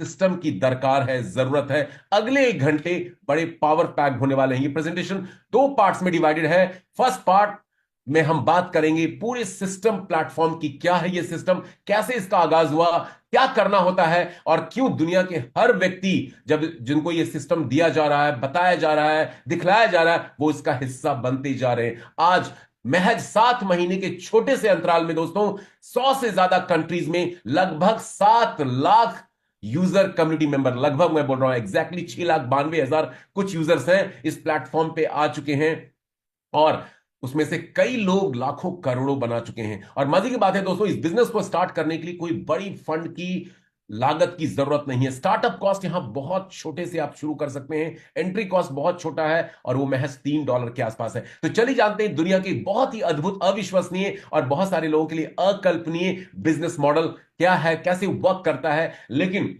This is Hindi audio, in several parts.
सिस्टम की दरकार है, जरूरत है। अगले 1 घंटे बड़े पावर पैक होने वाले हैं। ये प्रेजेंटेशन 2 पार्ट्स में डिवाइडेड है। फर्स्ट पार्ट में हम बात करेंगे पूरे सिस्टम प्लेटफॉर्म की, क्या है ये सिस्टम, कैसे इसका आगाज हुआ, क्या करना होता है, और क्यों दुनिया के हर व्यक्ति, जब जिनको ये सिस्टम दिया जा रहा है, बताया जा रहा है, दिखलाया जा रहा है, वो इसका हिस्सा बनते जा रहे हैं। आज महज 7 महीने के छोटे से अंतराल में दोस्तों, 100 से ज्यादा कंट्रीज में लगभग 7 लाख यूजर कम्युनिटी मेंबर, लगभग मैं बोल रहा हूं एग्जैक्टली 6,92,000 कुछ यूजर्स हैं इस प्लेटफॉर्म पे आ चुके हैं। और उसमें से कई लोग लाखों करोड़ों बना चुके हैं। और मजे की बात है दोस्तों, इस बिजनेस को स्टार्ट करने के लिए कोई बड़ी फंड की लागत की जरूरत नहीं है। स्टार्टअप कॉस्ट यहां बहुत छोटे से आप शुरू कर सकते हैं। एंट्री कॉस्ट बहुत छोटा है और वो महज $3 के आसपास है। तो चलिए जानते हैं दुनिया के बहुत ही अद्भुत, अविश्वसनीय और बहुत सारे लोगों के लिए अकल्पनीय बिजनेस मॉडल क्या है, कैसे वर्क करता है। लेकिन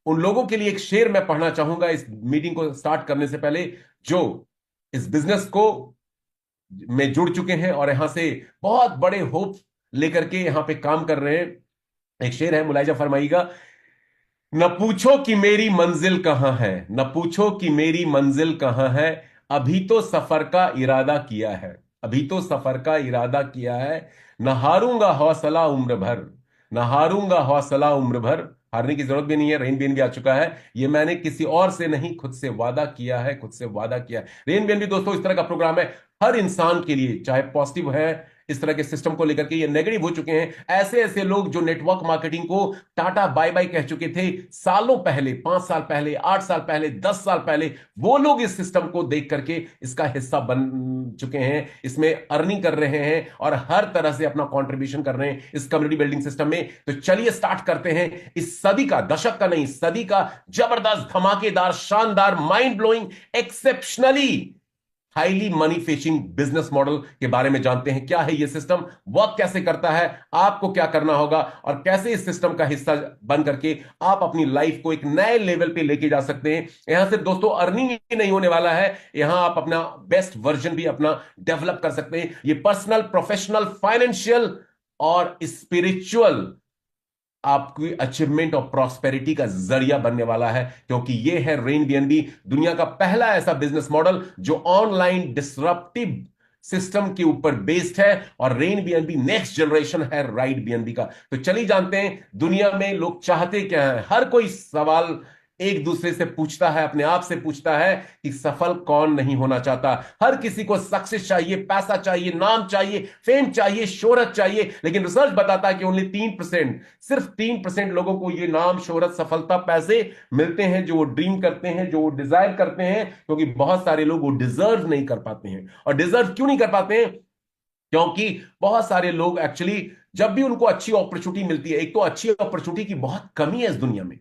उन लोगों के लिए एक शेर मैं पढ़ना चाहूंगा इस मीटिंग को स्टार्ट करने से पहले, जो इस बिजनेस को में जुड़ चुके हैं और यहां से बहुत बड़े होप लेकर के यहां पे काम कर रहे हैं। एक शेर है, मुलायजा फरमाइएगा। न पूछो कि मेरी मंजिल कहां है, न पूछो कि मेरी मंजिल कहां है, अभी तो सफर का इरादा किया है, अभी तो सफर का इरादा किया है। न हारूंगा हौसला उम्र भर, न हारूंगा हौसला उम्र भर। हारने की जरूरत भी नहीं है, रेन बीएन भी आ चुका है। ये मैंने किसी और से नहीं, खुद से वादा किया है, खुद से वादा किया है। रेन बीएन भी दोस्तों इस तरह का प्रोग्राम है हर इंसान के लिए, चाहे पॉजिटिव है इस तरह के सिस्टम को लेकर के, ये नेगेटिव हो चुके हैं। ऐसे ऐसे लोग जो नेटवर्क मार्केटिंग को टाटा बाय बाय कह चुके थे सालों पहले, 5 साल पहले, 8 साल पहले, 10 साल पहले, वो लोग इस सिस्टम को देख करके इसका हिस्सा बन चुके हैं, इसमें अर्निंग कर रहे हैं और हर तरह से अपना कंट्रीब्यूशन कर रहे हैं इस कम्युनिटी बिल्डिंग सिस्टम में। तो चलिए स्टार्ट करते हैं इस सदी का, दशक का नहीं, सदी का जबरदस्त, धमाकेदार, शानदार, mind blowing, exceptionally highly money fetching business model के बारे में जानते हैं। क्या है ये सिस्टम, वर्क कैसे करता है, आपको क्या करना होगा, और कैसे इस सिस्टम का हिस्सा बन करके आप अपनी लाइफ को एक नए लेवल पे लेके जा सकते हैं। यहां से दोस्तों अर्निंग ही नहीं होने वाला है, यहां आप अपना बेस्ट वर्जन भी अपना डेवलप कर सकते हैं। ये पर्सनल, प्रोफेशनल, फाइनेंशियल और स्पिरिचुअल आपकी अचीवमेंट और प्रॉस्पेरिटी का जरिया बनने वाला है, क्योंकि यह है रेन बीएनबी, दुनिया का पहला ऐसा बिजनेस मॉडल जो ऑनलाइन डिसरप्टिव सिस्टम के ऊपर बेस्ड है। और रेन बीएनबी नेक्स्ट जनरेशन है राइड बीएनबी का। तो चलिए जानते हैं दुनिया में लोग चाहते क्या है। हर कोई सवाल एक दूसरे से पूछता है, अपने आप से पूछता है कि सफल कौन नहीं होना चाहता। हर किसी को सक्सेस चाहिए, पैसा चाहिए, नाम चाहिए, फेम चाहिए, शोहरत चाहिए। लेकिन रिसर्च बताता है कि ओनली 3%, सिर्फ 3% लोगों को ये नाम, शोहरत, सफलता, पैसे मिलते हैं जो वो ड्रीम करते हैं, जो वो डिजायर करते हैं। क्योंकि बहुत सारे लोग वो डिजर्व नहीं कर पाते हैं। और डिजर्व क्यों नहीं कर पाते हैं? क्योंकि बहुत सारे लोग एक्चुअली जब भी उनको अच्छी अपॉर्चुनिटी मिलती है, एक तो अच्छी अपॉर्चुनिटी की बहुत कमी है इस दुनिया में,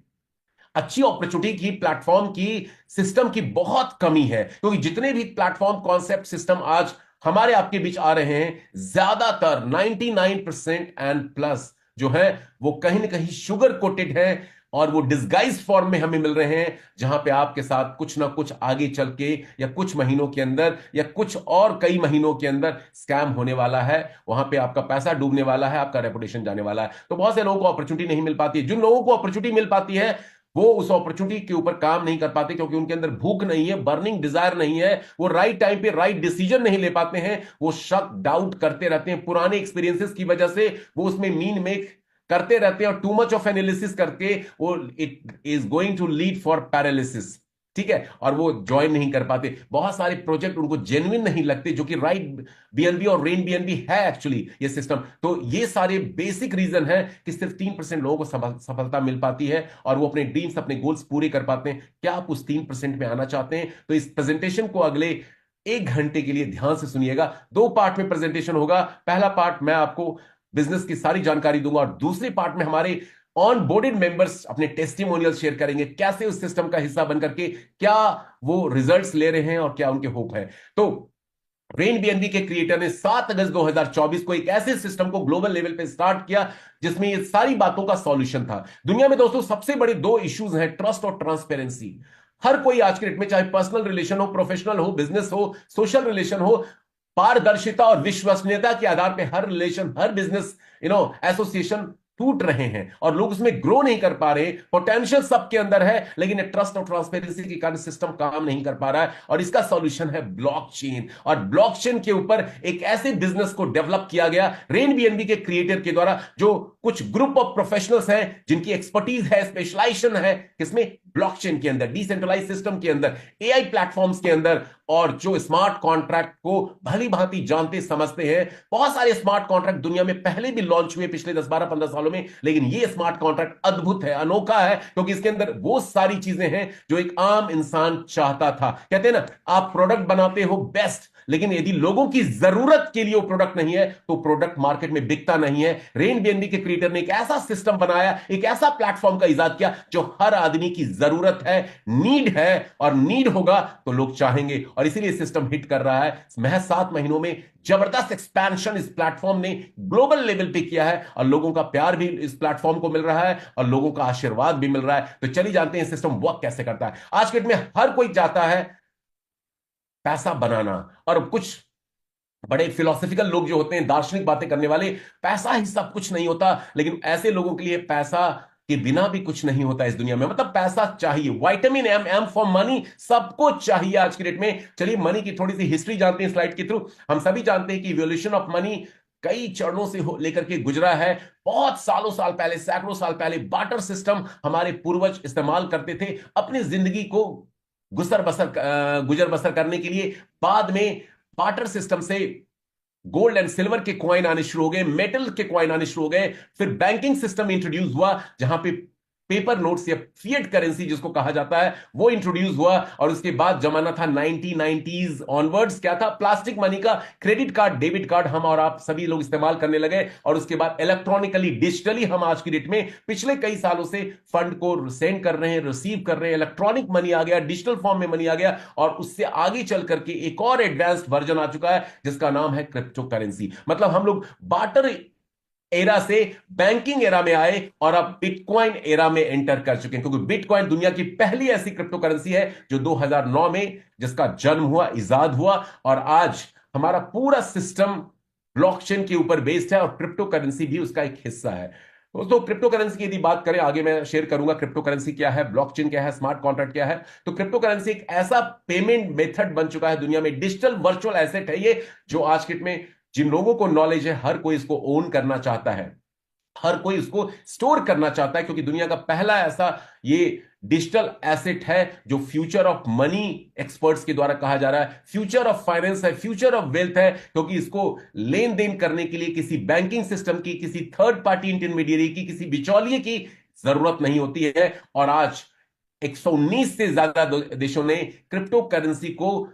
अच्छी अपॉर्चुनिटी की, प्लेटफॉर्म की, सिस्टम की बहुत कमी है। क्योंकि जितने भी प्लेटफॉर्म, कॉन्सेप्ट, सिस्टम आज हमारे आपके बीच आ रहे हैं, ज्यादातर 99% एंड प्लस जो है वो कहीं ना कहीं शुगर कोटेड है और वो डिस्गाइज फॉर्म में हमें मिल रहे हैं, जहां पे आपके साथ कुछ ना कुछ आगे चल के या कुछ महीनों के अंदर या कुछ और कई महीनों के अंदर स्कैम होने वाला है। वहां पे आपका पैसा डूबने वाला है, आपका रेपुटेशन जाने वाला है। तो बहुत से लोगों को अपॉर्चुनिटी नहीं मिल पाती है। जिन लोगों को अपॉर्चुनिटी मिल पाती है वो उस अपॉर्चुनिटी के ऊपर काम नहीं कर पाते, क्योंकि उनके अंदर भूख नहीं है, बर्निंग डिजायर नहीं है, वो राइट टाइम पे राइट डिसीजन नहीं ले पाते हैं। वो शक, डाउट करते रहते हैं, पुराने एक्सपीरियंसेस की वजह से वो उसमें मीन मेक करते रहते हैं और टू मच ऑफ एनालिसिस करके वो it is going to lead for paralysis. ठीक है, और वो ज्वाइन नहीं कर पाते। बहुत सारे प्रोजेक्ट उनको जेन्युइन नहीं लगते, जो कि राइट बीएनबी और रेन बीएनबी है एक्चुअली ये सिस्टम। तो ये सारे बेसिक रीजन है कि सिर्फ 3% लोगों को सफलता मिल पाती है और वो अपने ड्रीम्स, अपने गोल्स पूरे कर पाते हैं। क्या आप उस 3% में आना चाहते हैं? तो इस प्रेजेंटेशन को अगले 1 घंटे के लिए ध्यान से सुनिएगा। 2 पार्ट में प्रेजेंटेशन होगा। पहला पार्ट मैं आपको बिजनेस की सारी जानकारी दूंगा और दूसरे पार्ट में हमारे ऑन बोर्डेड मेंबर्स अपने टेस्टिमोनियल शेयर करेंगे, कैसे उस सिस्टम का हिस्सा बनकर के क्या वो रिजल्ट्स ले रहे हैं और क्या उनके होप है। तो रेन बीएनबी के क्रिएटर ने 7 अगस्त 2024 को एक ऐसे सिस्टम को ग्लोबल लेवल पे स्टार्ट किया जिसमें ये सारी बातों का सॉल्यूशन था। दुनिया में दोस्तों सबसे बड़े 2 इश्यूज हैं, ट्रस्ट और ट्रांसपेरेंसी। हर कोई आज के डेट में, चाहे पर्सनल रिलेशन हो, प्रोफेशनल हो, बिजनेस हो, सोशल रिलेशन हो, पारदर्शिता और विश्वसनीयता के आधार पर हर रिलेशन, हर बिजनेस एसोसिएशन टूट रहे हैं और लोग उसमें ग्रो नहीं कर पा रहे। पोटेंशियल सबके अंदर है, लेकिन ट्रस्ट और ट्रांसपेरेंसी के कारण सिस्टम काम नहीं कर पा रहा है, और इसका सॉल्यूशन है ब्लॉकचेन। और ब्लॉकचेन के ऊपर एक ऐसे बिजनेस को डेवलप किया गया रेन बीएनबी के क्रिएटर के द्वारा, जो कुछ ग्रुप ऑफ प्रोफेशनल्स हैं जिनकी एक्सपर्टीज है, स्पेशलाइजेशन है किसमें, ब्लॉकचेन के अंदर, डिसेंट्रलाइज सिस्टम के अंदर, एआई प्लेटफॉर्म्स के अंदर, और जो स्मार्ट कॉन्ट्रैक्ट को भली भांति जानते समझते हैं। बहुत सारे स्मार्ट कॉन्ट्रैक्ट दुनिया में पहले भी लॉन्च हुए पिछले 10 12 15 सालों में, लेकिन ये स्मार्ट कॉन्ट्रैक्ट अद्भुत है, अनोखा है, क्योंकि इसके अंदर वो सारी चीजें हैं जो एक आम इंसान चाहता था। कहते हैं ना, आप प्रोडक्ट बनाते हो बेस्ट, लेकिन यदि लोगों की जरूरत के लिए वो प्रोडक्ट नहीं है तो प्रोडक्ट मार्केट में बिकता नहीं है। रेन बीएनबी के क्रिएटर ने एक ऐसा सिस्टम बनाया, एक ऐसा प्लेटफॉर्म का इजाद किया जो हर आदमी की जरूरत है, नीड है, और नीड होगा तो लोग चाहेंगे, और इसीलिए सिस्टम हिट कर रहा है। महज 7 महीनों में जबरदस्त एक्सपेंशन इस प्लेटफॉर्म ने ग्लोबल लेवल पे किया है, और लोगों का प्यार भी इस प्लेटफॉर्म को मिल रहा है, और लोगों का आशीर्वाद भी मिल रहा है। तो चलिए जानते हैं सिस्टम वर्क कैसे करता है। आज के डेट में हर कोई चाहता है पैसा बनाना, और कुछ बड़े फिलोसफिकल लोग जो होते हैं, दार्शनिक बातें करने वाले, पैसा ही सब कुछ नहीं होता, लेकिन ऐसे लोगों के लिए पैसा के बिना भी कुछ नहीं होता इस दुनिया में। मतलब पैसा चाहिए, vitamin M, M for money, सबको चाहिए आज की डेट में। चलिए मनी की थोड़ी सी हिस्ट्री जानते हैं स्लाइड के थ्रू। हम सभी जानते हैं कि इवोल्यूशन ऑफ मनी कई चरणों से लेकर के गुजरा है। बहुत सालों साल पहले, सैकड़ों साल पहले बार्टर सिस्टम हमारे पूर्वज इस्तेमाल करते थे अपनी जिंदगी को गुजर बसर करने के लिए। बाद में बार्टर सिस्टम से गोल्ड एंड सिल्वर के कॉइन आने शुरू हो गए, मेटल के कॉइन आने शुरू हो गए, फिर बैंकिंग सिस्टम इंट्रोड्यूस हुआ जहां पे पेपर नोट्स या फिएट करेंसी जिसको कहा जाता है वो इंट्रोड्यूस हुआ। और उसके बाद जमाना था 1990s ऑनवर्ड्स, क्या था, प्लास्टिक मनी का, क्रेडिट कार्ड, डेबिट कार्ड हम और आप सभी लोग इस्तेमाल करने लगे। और उसके बाद इलेक्ट्रॉनिकली, डिजिटली हम आज की डेट में पिछले कई सालों से फंड को सेंड कर रहे हैं, रिसीव कर रहे हैं, इलेक्ट्रॉनिक मनी आ गया, डिजिटल फॉर्म में मनी आ गया, और उससे आगे चल करके एक और एडवांस्ड वर्जन आ चुका है जिसका नाम है क्रिप्टो करेंसी। मतलब हम लोग बार्टर एरा से बैंकिंग एरा में आए और अब बिटकॉइन एरा में एंटर कर चुके हैं, क्योंकि बिटकॉइन दुनिया की पहली ऐसी क्रिप्टो करेंसी है जो 2009 में जिसका जन्म हुआ, इजाद हुआ, और आज हमारा पूरा सिस्टम ब्लॉकचेन के ऊपर बेस्ड है, और क्रिप्टो करेंसी भी उसका एक हिस्सा है। दोस्तों क्रिप्टो करेंसी की यदि बात करें, आगे मैं शेयर करूंगा क्रिप्टो करेंसी क्या है, ब्लॉकचेन क्या है, स्मार्ट कॉन्ट्रैक्ट क्या है। तो क्रिप्टो करेंसी एक ऐसा पेमेंट मेथड बन चुका है दुनिया में, डिजिटल वर्चुअल एसेट है ये, जो आज के डेट में जिन लोगों को नॉलेज है, हर कोई इसको ओन करना चाहता है, हर कोई इसको स्टोर करना चाहता है, क्योंकि दुनिया का पहला ऐसा ये डिजिटल एसेट है जो फ्यूचर ऑफ मनी एक्सपर्ट्स के द्वारा कहा जा रहा है, फ्यूचर ऑफ फाइनेंस है, फ्यूचर ऑफ वेल्थ है, क्योंकि इसको लेन देन करने के लिए किसी बैंकिंग सिस्टम की, किसी थर्ड पार्टी इंटरमीडिएरी की, किसी बिचौलिए की जरूरत नहीं होती है। और आज 119 से ज्यादा देशों ने क्रिप्टो करेंसी को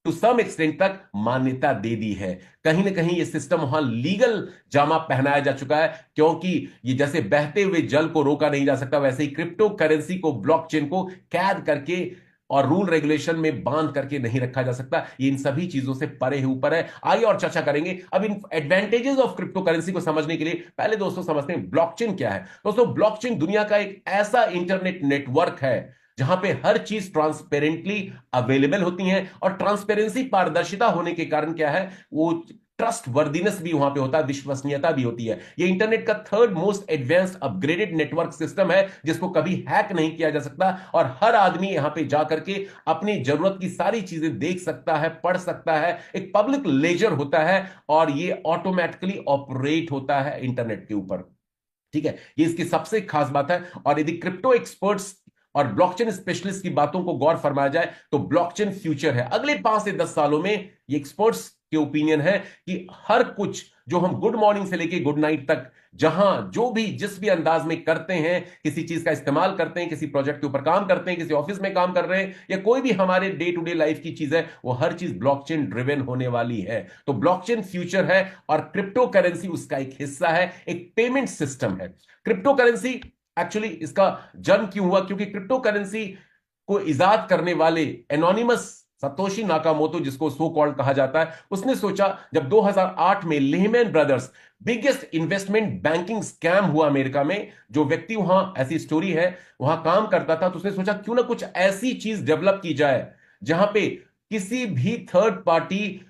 टू सम एक्सटेंट तक मान्यता दे दी है। कहीं ना कहीं ये सिस्टम वहां लीगल जामा पहनाया जा चुका है, क्योंकि ये जैसे बहते हुए जल को रोका नहीं जा सकता, वैसे ही क्रिप्टो करेंसी को, ब्लॉकचेन को कैद करके और रूल रेगुलेशन में बांध करके नहीं रखा जा सकता। ये इन सभी चीजों से परे ही ऊपर है। आइए और चर्चा करेंगे अब इन एडवांटेजेस ऑफ क्रिप्टो करेंसी को समझने के लिए। पहले दोस्तों समझते हैं ब्लॉकचेन क्या है। दोस्तों ब्लॉकचेन दुनिया का एक ऐसा इंटरनेट नेटवर्क है जहां पे हर चीज ट्रांसपेरेंटली अवेलेबल होती है, और ट्रांसपेरेंसी, पारदर्शिता होने के कारण क्या है, वो ट्रस्ट वर्दीनेस भी वहां पे होता है, विश्वसनीयता भी होती है। ये इंटरनेट का third most advanced upgraded network system है जिसको कभी हैक नहीं किया जा सकता, और हर आदमी यहां पे जाकर के अपनी जरूरत की सारी चीजें देख सकता है, पढ़ सकता है। एक पब्लिक लेजर होता है, और ये ऑटोमेटिकली ऑपरेट होता है इंटरनेट के ऊपर। ठीक है, ये इसकी सबसे खास बात है। और यदि क्रिप्टो एक्सपर्ट्स और ब्लॉकचेन स्पेशलिस्ट की बातों को गौर फरमाया जाए तो ब्लॉकचेन फ्यूचर है। अगले 5 से 10 सालों में ये एक्सपर्ट्स के ओपिनियन है कि हर कुछ जो हम गुड मॉर्निंग से लेके गुड नाइट तक, जहां जो भी जिस भी अंदाज में करते हैं, किसी चीज का इस्तेमाल करते हैं, किसी प्रोजेक्ट के ऊपर काम करते हैं, किसी ऑफिस में काम कर रहे हैं, या कोई भी हमारे डे टू डे लाइफ की चीज है, वो हर चीज ब्लॉकचेन ड्रिवन होने वाली है। तो ब्लॉकचेन फ्यूचर है, और क्रिप्टो करेंसी उसका एक हिस्सा है, एक पेमेंट सिस्टम है। क्रिप्टो करेंसी एक्चुअली इसका जन्म क्यों हुआ, क्योंकि क्रिप्टो करेंसी को इजाद करने वाले एनोनिमस सतोशी नाकामोतो, जिसको सो कॉल्ड कहा जाता है, उसने सोचा, जब 2008 में Lehman brothers biggest investment banking scam हुआ अमेरिका में, जो व्यक्ति वहां, ऐसी स्टोरी है, वहां काम करता था, तो उसने सोचा क्यों ना कुछ ऐसी चीज डेवलप की जाए जहां पे किसी भी थर्ड पार्टी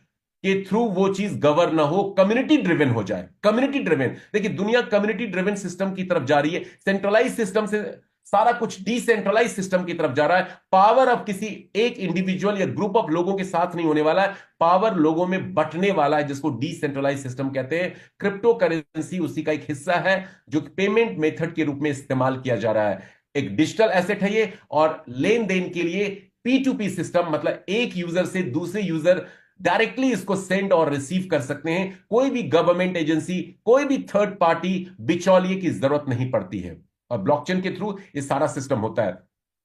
के थ्रू वो चीज गवर्न ना हो, कम्युनिटी ड्रिवन हो जाए। कम्युनिटी ड्रिवन, देखिए दुनिया कम्युनिटी ड्रिवन सिस्टम की तरफ जा रही है। सेंट्रलाइज सिस्टम से सारा कुछ डिसेंट्रलाइज सिस्टम की तरफ जा रहा है। पावर अब किसी एक इंडिविजुअल या ग्रुप ऑफ लोगों के साथ नहीं होने वाला है, पावर लोगों में बंटने वाला है, जिसको डिसेंट्रलाइज सिस्टम कहते हैं। क्रिप्टो करेंसी उसी का एक हिस्सा है जो पेमेंट मेथड के रूप में इस्तेमाल किया जा रहा है। एक डिजिटल एसेट है ये, और लेन देन के लिए P2P सिस्टम, मतलब एक यूजर से दूसरे यूजर डायरेक्टली इसको सेंड और रिसीव कर सकते हैं। कोई भी गवर्नमेंट एजेंसी, कोई भी थर्ड पार्टी बिचौलिए की जरूरत नहीं पड़ती है, और ब्लॉकचेन के थ्रू ये सारा सिस्टम होता है।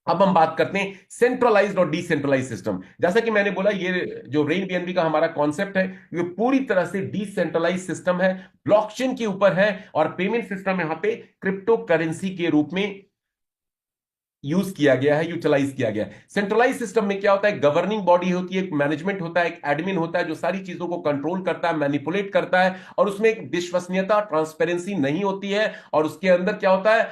अब हम बात करते हैं सेंट्रलाइज्ड और डिसेंट्रलाइज्ड सिस्टम। जैसा कि मैंने बोला, ये जो रेन बीएनबी का हमारा कॉन्सेप्ट है, ये पूरी तरह से डिसेंट्रलाइज्ड सिस्टम है, ब्लॉकचेन के ऊपर है, और पेमेंट सिस्टम यहां पे क्रिप्टो करेंसी के रूप में यूज किया गया है, यूटिलाइज किया गया है। सेंट्रलाइज सिस्टम में क्या होता है, गवर्निंग बॉडी होती है, एक मैनेजमेंट होता है, एक एडमिन होता है, जो सारी चीजों को कंट्रोल करता है, मैनिपुलेट करता है, और उसमें एक विश्वसनीयता, ट्रांसपेरेंसी नहीं होती है, और उसके अंदर क्या होता है,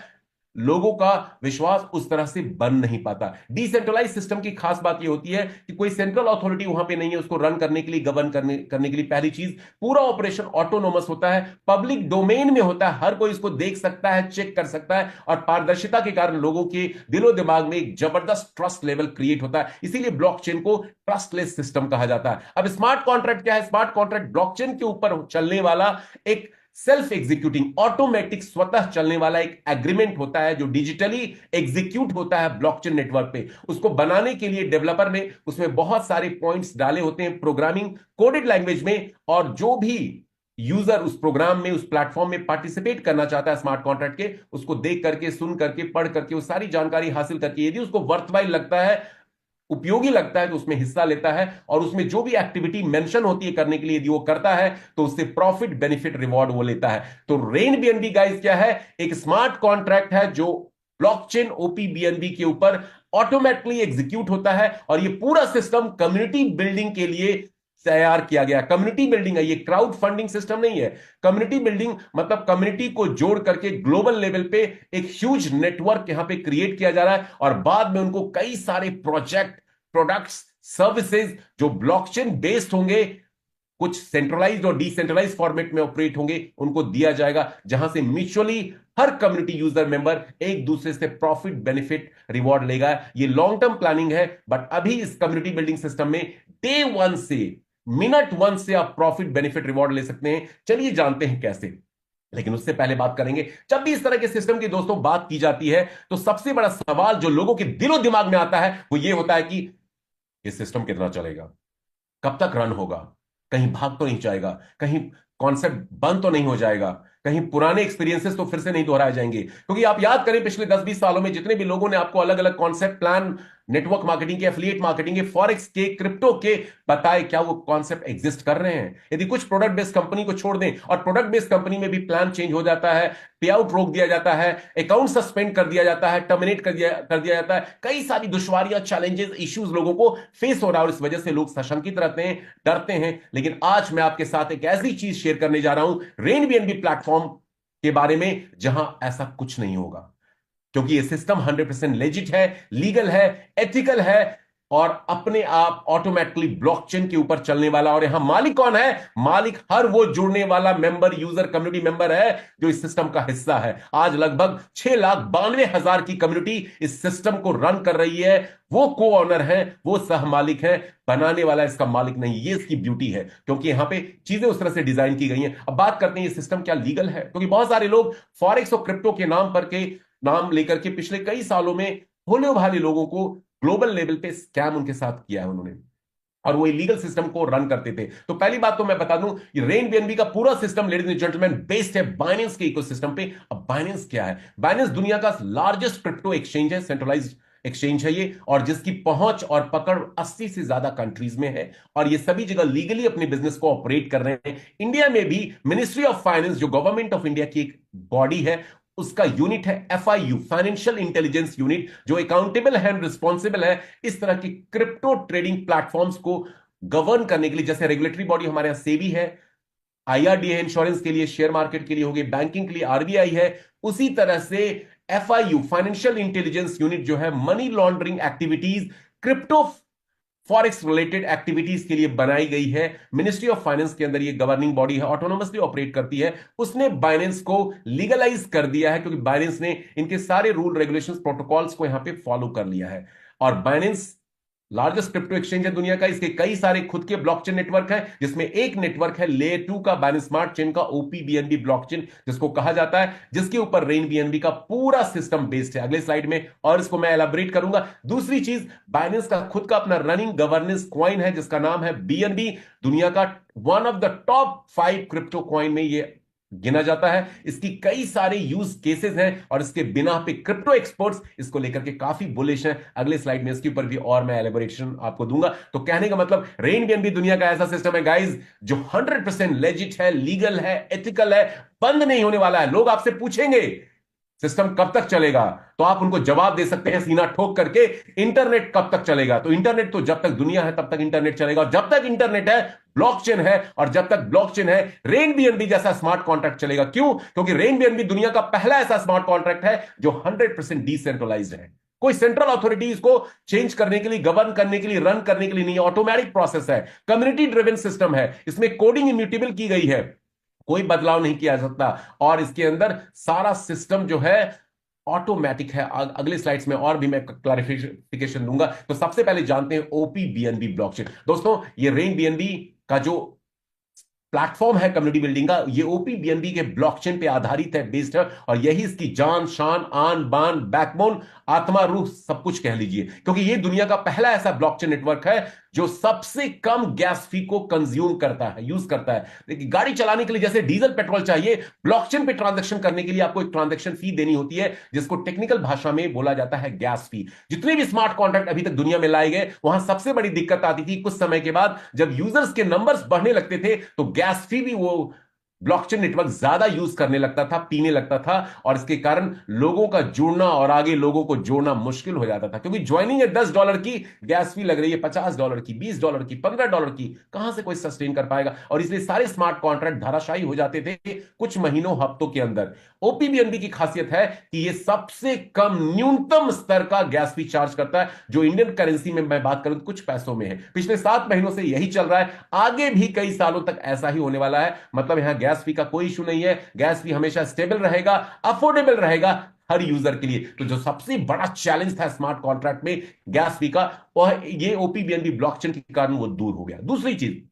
लोगों का विश्वास उस तरह से बन नहीं पाता। डिसेंट्रलाइज सिस्टम की खास बात यह होती है कि कोई सेंट्रल अथॉरिटी वहां पे नहीं है उसको रन करने के लिए, गवर्न करने के लिए। पहली चीज, पूरा ऑपरेशन ऑटोनोमस होता है, पब्लिक डोमेन में होता है, हर कोई इसको देख सकता है, चेक कर सकता है, और पारदर्शिता के कारण लोगों के दिलो दिमाग में एक जबरदस्त ट्रस्ट लेवल क्रिएट होता है। इसीलिए ब्लॉकचेन को ट्रस्टलेस सिस्टम कहा जाता है। अब स्मार्ट कॉन्ट्रैक्ट क्या है? स्मार्ट कॉन्ट्रैक्ट ब्लॉकचेन के ऊपर चलने वाला एक सेल्फ एग्जीक्यूटिंग, ऑटोमेटिक, स्वतः चलने वाला एक एग्रीमेंट होता है, जो डिजिटली एग्जीक्यूट होता है ब्लॉकचेन नेटवर्क पे। उसको बनाने के लिए डेवलपर ने उसमें बहुत सारे पॉइंट्स डाले होते हैं प्रोग्रामिंग कोडेड लैंग्वेज में, और जो भी यूजर उस प्रोग्राम में, उस प्लेटफॉर्म में पार्टिसिपेट करना चाहता है स्मार्ट कॉन्ट्रैक्ट के, उसको देख करके, सुन करके, पढ़ करके, वो सारी जानकारी हासिल करके, यदि उसको वर्थवाइल लगता है, उपयोगी लगता है, तो उसमें हिस्सा लेता है, और उसमें जो भी एक्टिविटी मेंशन होती है करने के लिए, यदि वो करता है तो उससे प्रॉफिट, बेनिफिट, रिवॉर्ड वो लेता है। तो रेन बीएनबी गाइस क्या है? एक स्मार्ट कॉन्ट्रैक्ट है जो ब्लॉकचेन ओपीबीएनबी के ऊपर ऑटोमेटिकली एग्जीक्यूट होता है, और ये पूरा सिस्टम कम्युनिटी बिल्डिंग के लिए तैयार किया गया। कम्युनिटी बिल्डिंग है ये, क्राउड फंडिंग सिस्टम नहीं है। कम्युनिटी बिल्डिंग मतलब कम्युनिटी को जोड़ करके ग्लोबल लेवल पे एक ह्यूज नेटवर्क यहां पे क्रिएट किया जा रहा है, और बाद में उनको कई सारे प्रोजेक्ट, प्रोडक्ट्स, सर्विसेज जो ब्लॉकचेन बेस्ड होंगे, कुछ सेंट्रलाइज्ड और डिसेंट्रलाइज्ड फॉर्मेट में ऑपरेट होंगे, उनको दिया जाएगा, जहां से म्यूचुअली हर कम्युनिटी यूजर मेंबर एक दूसरे से प्रॉफिट, बेनिफिट, रिवॉर्ड लेगा। ये लॉन्ग टर्म प्लानिंग है, बट अभी इस कम्युनिटी बिल्डिंग सिस्टम में डे वन से, मिनट वन से आप प्रॉफिट, बेनिफिट, रिवॉर्ड ले सकते हैं। चलिए जानते हैं कैसे। लेकिन उससे पहले बात करेंगे, जब भी इस तरह के सिस्टम की दोस्तों बात की जाती है, तो सबसे बड़ा सवाल जो लोगों के दिलो दिमाग में आता है वो ये होता है कि ये सिस्टम कितना चलेगा, कब तक रन होगा, कहीं भाग तो नहीं जाएगा, कहीं कॉन्सेप्ट बंद तो नहीं हो जाएगा, कहीं पुराने एक्सपीरियंसेस तो फिर से नहीं दोहराए जाएंगे। क्योंकि आप याद करें, पिछले 10-20 सालों में जितने भी लोगों ने आपको अलग अलग कॉन्सेप्ट, प्लान, नेटवर्क मार्केटिंग के, एफिलिएट मार्केटिंग के, फॉरेक्स के, क्रिप्टो के बताए, क्या वो कॉन्सेप्ट एग्जिस्ट कर रहे हैं? यदि कुछ प्रोडक्ट बेस्ड कंपनी को छोड़ दें, और प्रोडक्ट बेस्ड कंपनी में भी प्लान चेंज हो जाता है, पे आउट रोक दिया जाता है, अकाउंट सस्पेंड कर दिया जाता है, टर्मिनेट कर दिया जाता है, कई सारी दुश्वारियां, चैलेंजेस, इश्यूज लोगों को फेस हो रहा है, और इस वजह से लोग सशंकित रहते हैं, डरते हैं। लेकिन आज मैं आपके साथ एक ऐसी चीज शेयर करने जा रहा हूं रेन बीएनबी प्लेटफॉर्म के बारे में, जहां ऐसा कुछ नहीं होगा, क्योंकि ये सिस्टम 100% लेजिट है, लीगल है, एथिकल है, और अपने आप ऑटोमेटिकली ब्लॉकचेन के ऊपर चलने वाला। और यहां मालिक कौन है? मालिक हर वो जुड़ने वाला मेंबर, यूजर, कम्युनिटी मेंबर है जो इस सिस्टम का हिस्सा है। आज लगभग 6,92,000 की कम्युनिटी इस सिस्टम को रन कर रही है। वो को ऑनर है, वो सह मालिक है, बनाने वाला इसका मालिक नहीं। ये इसकी ब्यूटी है, क्योंकि यहां पे चीजें उस तरह से डिजाइन की गई हैं। अब बात करते हैं ये सिस्टम क्या लीगल है, क्योंकि बहुत सारे लोग फॉरेक्स और क्रिप्टो के नाम लेकर के पिछले कई सालों में भोले भाले लोगों को ग्लोबल लेवल पे स्कैम उनके साथ किया है उन्होंने, और वो इलीगल सिस्टम को रन करते थे। तो पहली बात तो मैं बता दूं, ये रेन बीएनबी का पूरा system, ladies and gentleman, based है बाइनेंस के इकोसिस्टम पे। अब बाइनेंस क्या है? बाइनेंस दुनिया का लार्जेस्ट क्रिप्टो एक्सचेंज है, सेंट्रलाइज्ड एक्सचेंज है ये, और जिसकी पहुंच और पकड़ 80 से ज्यादा कंट्रीज में है, और ये सभी जगह लीगली अपने बिजनेस को ऑपरेट कर रहे हैं। इंडिया में भी मिनिस्ट्री ऑफ फाइनेंस, जो गवर्नमेंट ऑफ इंडिया की एक बॉडी है, उसका यूनिट है FIU, फाइनेंशियल इंटेलिजेंस यूनिट, जो अकाउंटेबल है, रिस्पॉन्सिबल है इस तरह की क्रिप्टो ट्रेडिंग प्लेटफॉर्म्स को गवर्न करने के लिए। जैसे रेगुलेटरी बॉडी हमारे यहां सेबी है, IRDA है इंश्योरेंस के लिए, शेयर मार्केट के लिए हो गए, बैंकिंग के लिए RBI है, उसी तरह से FIU, फाइनेंशियल इंटेलिजेंस यूनिट, जो है money laundering activities, crypto forex related activities के लिए बनाई गई है। मिनिस्ट्री ऑफ फाइनेंस के अंदर ये गवर्निंग बॉडी है, ऑटोनोमसली ऑपरेट करती है। उसने बाइनेंस को लीगलाइज कर दिया है, क्योंकि बाइनेंस ने इनके सारे रूल रेगुलेशंस प्रोटोकॉल्स को यहां पे फॉलो कर लिया है। और बाइनेंस लार्जेस्ट क्रिप्टो एक्सचेंज है दुनिया का। इसके कई सारे खुद के ब्लॉकचेन नेटवर्क है, जिसमें एक नेटवर्क है लेयर 2 का, बाइनेंस स्मार्ट चेन का, ओपीबीएनबी ब्लॉकचेन जिसको कहा जाता है, जिसके ऊपर रेन बीएनबी का पूरा सिस्टम बेस्ड है। अगले स्लाइड में और इसको मैं एलाबोरेट करूंगा। दूसरी चीज, बाइनेंस का खुद का अपना रनिंग गवर्नेंस कॉइन है, जिसका नाम है बीएनबी। दुनिया का one of the top 5 crypto coin में ये गिना जाता है। इसकी कई सारे यूज केसेस हैं, और इसके बिना पे क्रिप्टो एक्सपर्ट्स इसको लेकर के काफी बुलिश हैं। अगले स्लाइड में इसके ऊपर भी और मैं एलेबोरेशन आपको दूंगा। तो कहने का मतलब, रेन बीएनबी दुनिया का ऐसा सिस्टम है गाइस, जो 100% लेजिट है, लीगल है, एथिकल है, बंद नहीं होने वाला है। लोग आपसे पूछेंगे सिस्टम कब तक चलेगा, तो आप उनको जवाब दे सकते हैं सीना ठोक करके, इंटरनेट कब तक चलेगा। तो इंटरनेट तो जब तक दुनिया है तब तक इंटरनेट चलेगा, और जब तक इंटरनेट है ब्लॉकचेन है, और जब तक ब्लॉकचेन है रेन बीएनबी जैसा स्मार्ट कॉन्ट्रैक्ट चलेगा। क्यों? क्योंकि रेन बीएनबी दुनिया का पहला ऐसा स्मार्ट कॉन्ट्रैक्ट है जो 100% डिसेंट्रलाइज्ड है। कोई सेंट्रल अथॉरिटी इसको चेंज करने के लिए, गवर्न करने के लिए, रन करने के लिए नहीं, ऑटोमेटिक प्रोसेस है, कम्युनिटी ड्रिवन सिस्टम है। इसमें कोडिंग इम्यूटेबल की गई है, कोई बदलाव नहीं किया जा सकता, और इसके अंदर सारा सिस्टम जो है ऑटोमेटिक है। अगले स्लाइड्स में और भी मैं क्लैरिफिकेशन दूंगा। तो सबसे पहले जानते हैं ओपीबीएनबी ब्लॉकचेन। दोस्तों, ये रेन बीएनबी का जो प्लेटफॉर्म है कम्युनिटी बिल्डिंग का, ये ओपीबीएनबी के ब्लॉकचेन पे आधारित है, बेस्ड है, और यही इसकी जान, शान, आन बान, बैकबोन, आत्मा, रूह, सब कुछ कह लीजिए। क्योंकि ये दुनिया का पहला ऐसा ब्लॉकचेन नेटवर्क है जो सबसे कम गैस फी को कंज्यूम करता है, यूज करता है। देखिए, गाड़ी चलाने के लिए जैसे डीजल पेट्रोल चाहिए, ब्लॉकचेन पे ट्रांजैक्शन करने के लिए आपको एक ट्रांजैक्शन फी देनी होती है, जिसको टेक्निकल भाषा में बोला जाता है गैस फी। जितने भी स्मार्ट कॉन्ट्रैक्ट अभी तक दुनिया में लाए गए, वहां सबसे बड़ी दिक्कत आती थी कुछ समय के बाद, जब यूजर्स के नंबर्स बढ़ने लगते थे, तो गैस फी भी वो ब्लॉकचेन नेटवर्क ज्यादा यूज करने लगता था, पीने लगता था, और इसके कारण लोगों का जुड़ना और आगे लोगों को जोड़ना मुश्किल हो जाता था। क्योंकि ज्वाइनिंग है $10 की, गैस फी लग रही है $50 की, $20 की, $15 की, कहां से कोई सस्टेन कर पाएगा। और इसलिए सारे स्मार्ट कॉन्ट्रैक्ट धराशायी हो जाते थे कुछ महीनों, हफ्तों के अंदर। ओपीबीएनबी की खासियत है कि यह सबसे कम न्यूनतम स्तर का गैस फी चार्ज करता है, जो इंडियन करेंसी में मैं बात करूं तो कुछ पैसों में है। पिछले 7 महीनों से यही चल रहा है, आगे भी कई सालों तक ऐसा ही होने वाला है। मतलब यहां गैस फी का कोई इशू नहीं है, गैस फी हमेशा स्टेबल रहेगा, अफोर्डेबल रहेगा हर यूजर के लिए। तो जो सबसे बड़ा चैलेंज था स्मार्ट कॉन्ट्रैक्ट में गैस फी का, वह ये ओपीबीएनबी ब्लॉकचेन के कारण वो दूर हो गया। दूसरी चीज,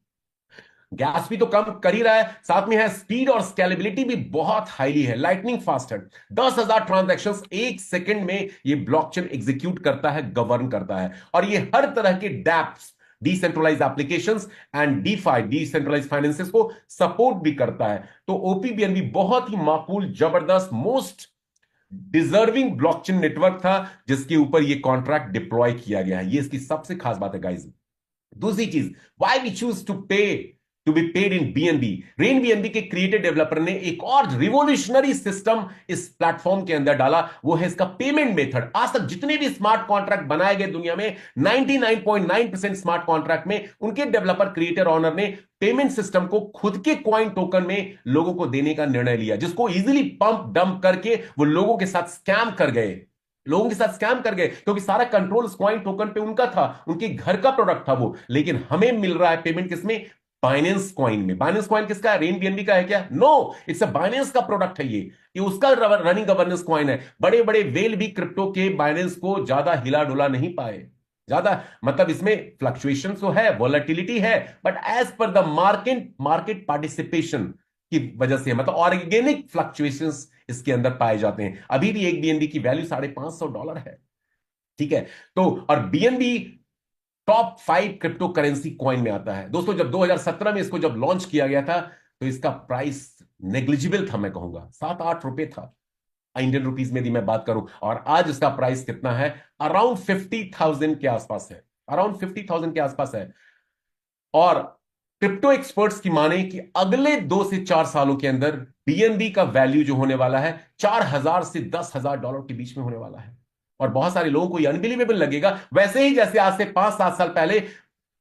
गैस भी तो कम कर ही रहा है, साथ में है स्पीड और स्केलेबिलिटी भी बहुत हाईली है, लाइटनिंग फास्ट है। 10,000 ट्रांजैक्शंस एक सेकंड में ये ब्लॉकचेन एग्जीक्यूट करता है, गवर्न करता है। और ये हर तरह के dapps, decentralize applications and DeFi, decentralize finances को सपोर्ट भी करता है। तो ओपीबीएनबी बहुत ही माकूल, जबरदस्त, मोस्ट डिजर्विंग ब्लॉकचेन नेटवर्क था, जिसके ऊपर ये कॉन्ट्रैक्ट डिप्लॉय किया गया है। ये इसकी सबसे खास बात है गाइस। दूसरी चीज, why we choose to be paid in BNB. Rain BNB के क्रिएटिव डेवलपर ने एक और रिवोल्यूशनरी सिस्टम इस प्लेटफॉर्म के अंदर डाला, वो है इसका पेमेंट मेथड। आज तक जितने भी स्मार्ट कॉन्ट्रैक्ट बनाए गए दुनिया में, 99.9% स्मार्ट कॉन्ट्रैक्ट में उनके डेवलपर, क्रिएटर, ऑनर ने पेमेंट सिस्टम को खुद के कॉइन टोकन में लोगों को देने का निर्णय लिया, जिसको इजीली पंप डंप करके वो लोगों के साथ स्कैम कर गए, क्योंकि सारा कंट्रोल उस कॉइन टोकन पे उनका था, उनके घर का प्रोडक्ट था वो। लेकिन हमें मिल रहा है पेमेंट किसमें? बाइनेंस कॉइन में। बाइनेंस कॉइन किसका है? रेन बीएनबी का है क्या? नो, इट्स अ बाइनेंस का प्रोडक्ट है ये उसका रनिंग गवर्नेंस कॉइन है। बड़े बड़े वेल भी क्रिप्टो के बाइनेंस को ज्यादा हिला डुला नहीं पाए, ज्यादा, मतलब इसमें फ्लक्चुएशन तो है, वॉलेटिलिटी है, but as per the market participation की वजह से, मतलब ऑर्गेनिक फ्लक्चुएशंस इसके अंदर पाए जाते हैं। अभी भी एक बीएनबी की वैल्यू $550 है, ठीक है। तो और BNB top 5 crypto currency coin में आता है। दोस्तों, जब 2017 में इसको जब लॉन्च किया गया था, तो इसका प्राइस नेग्लिजिबल था, मैं कहूंगा ₹7-8 था इंडियन रुपीज में यदि मैं बात करूं। और आज इसका प्राइस कितना है? अराउंड 50,000 के आसपास है, अराउंड 50,000 के आसपास है। और क्रिप्टो एक्सपर्ट्स की माने कि अगले 2 से 4 सालों के अंदर बीएनबी का वैल्यू जो होने वाला है, $4,000 से $10,000 के बीच में होने वाला है। और बहुत सारे लोगों को ये अनबिलीवेबल लगेगा, वैसे ही जैसे आज से 5-7 साल पहले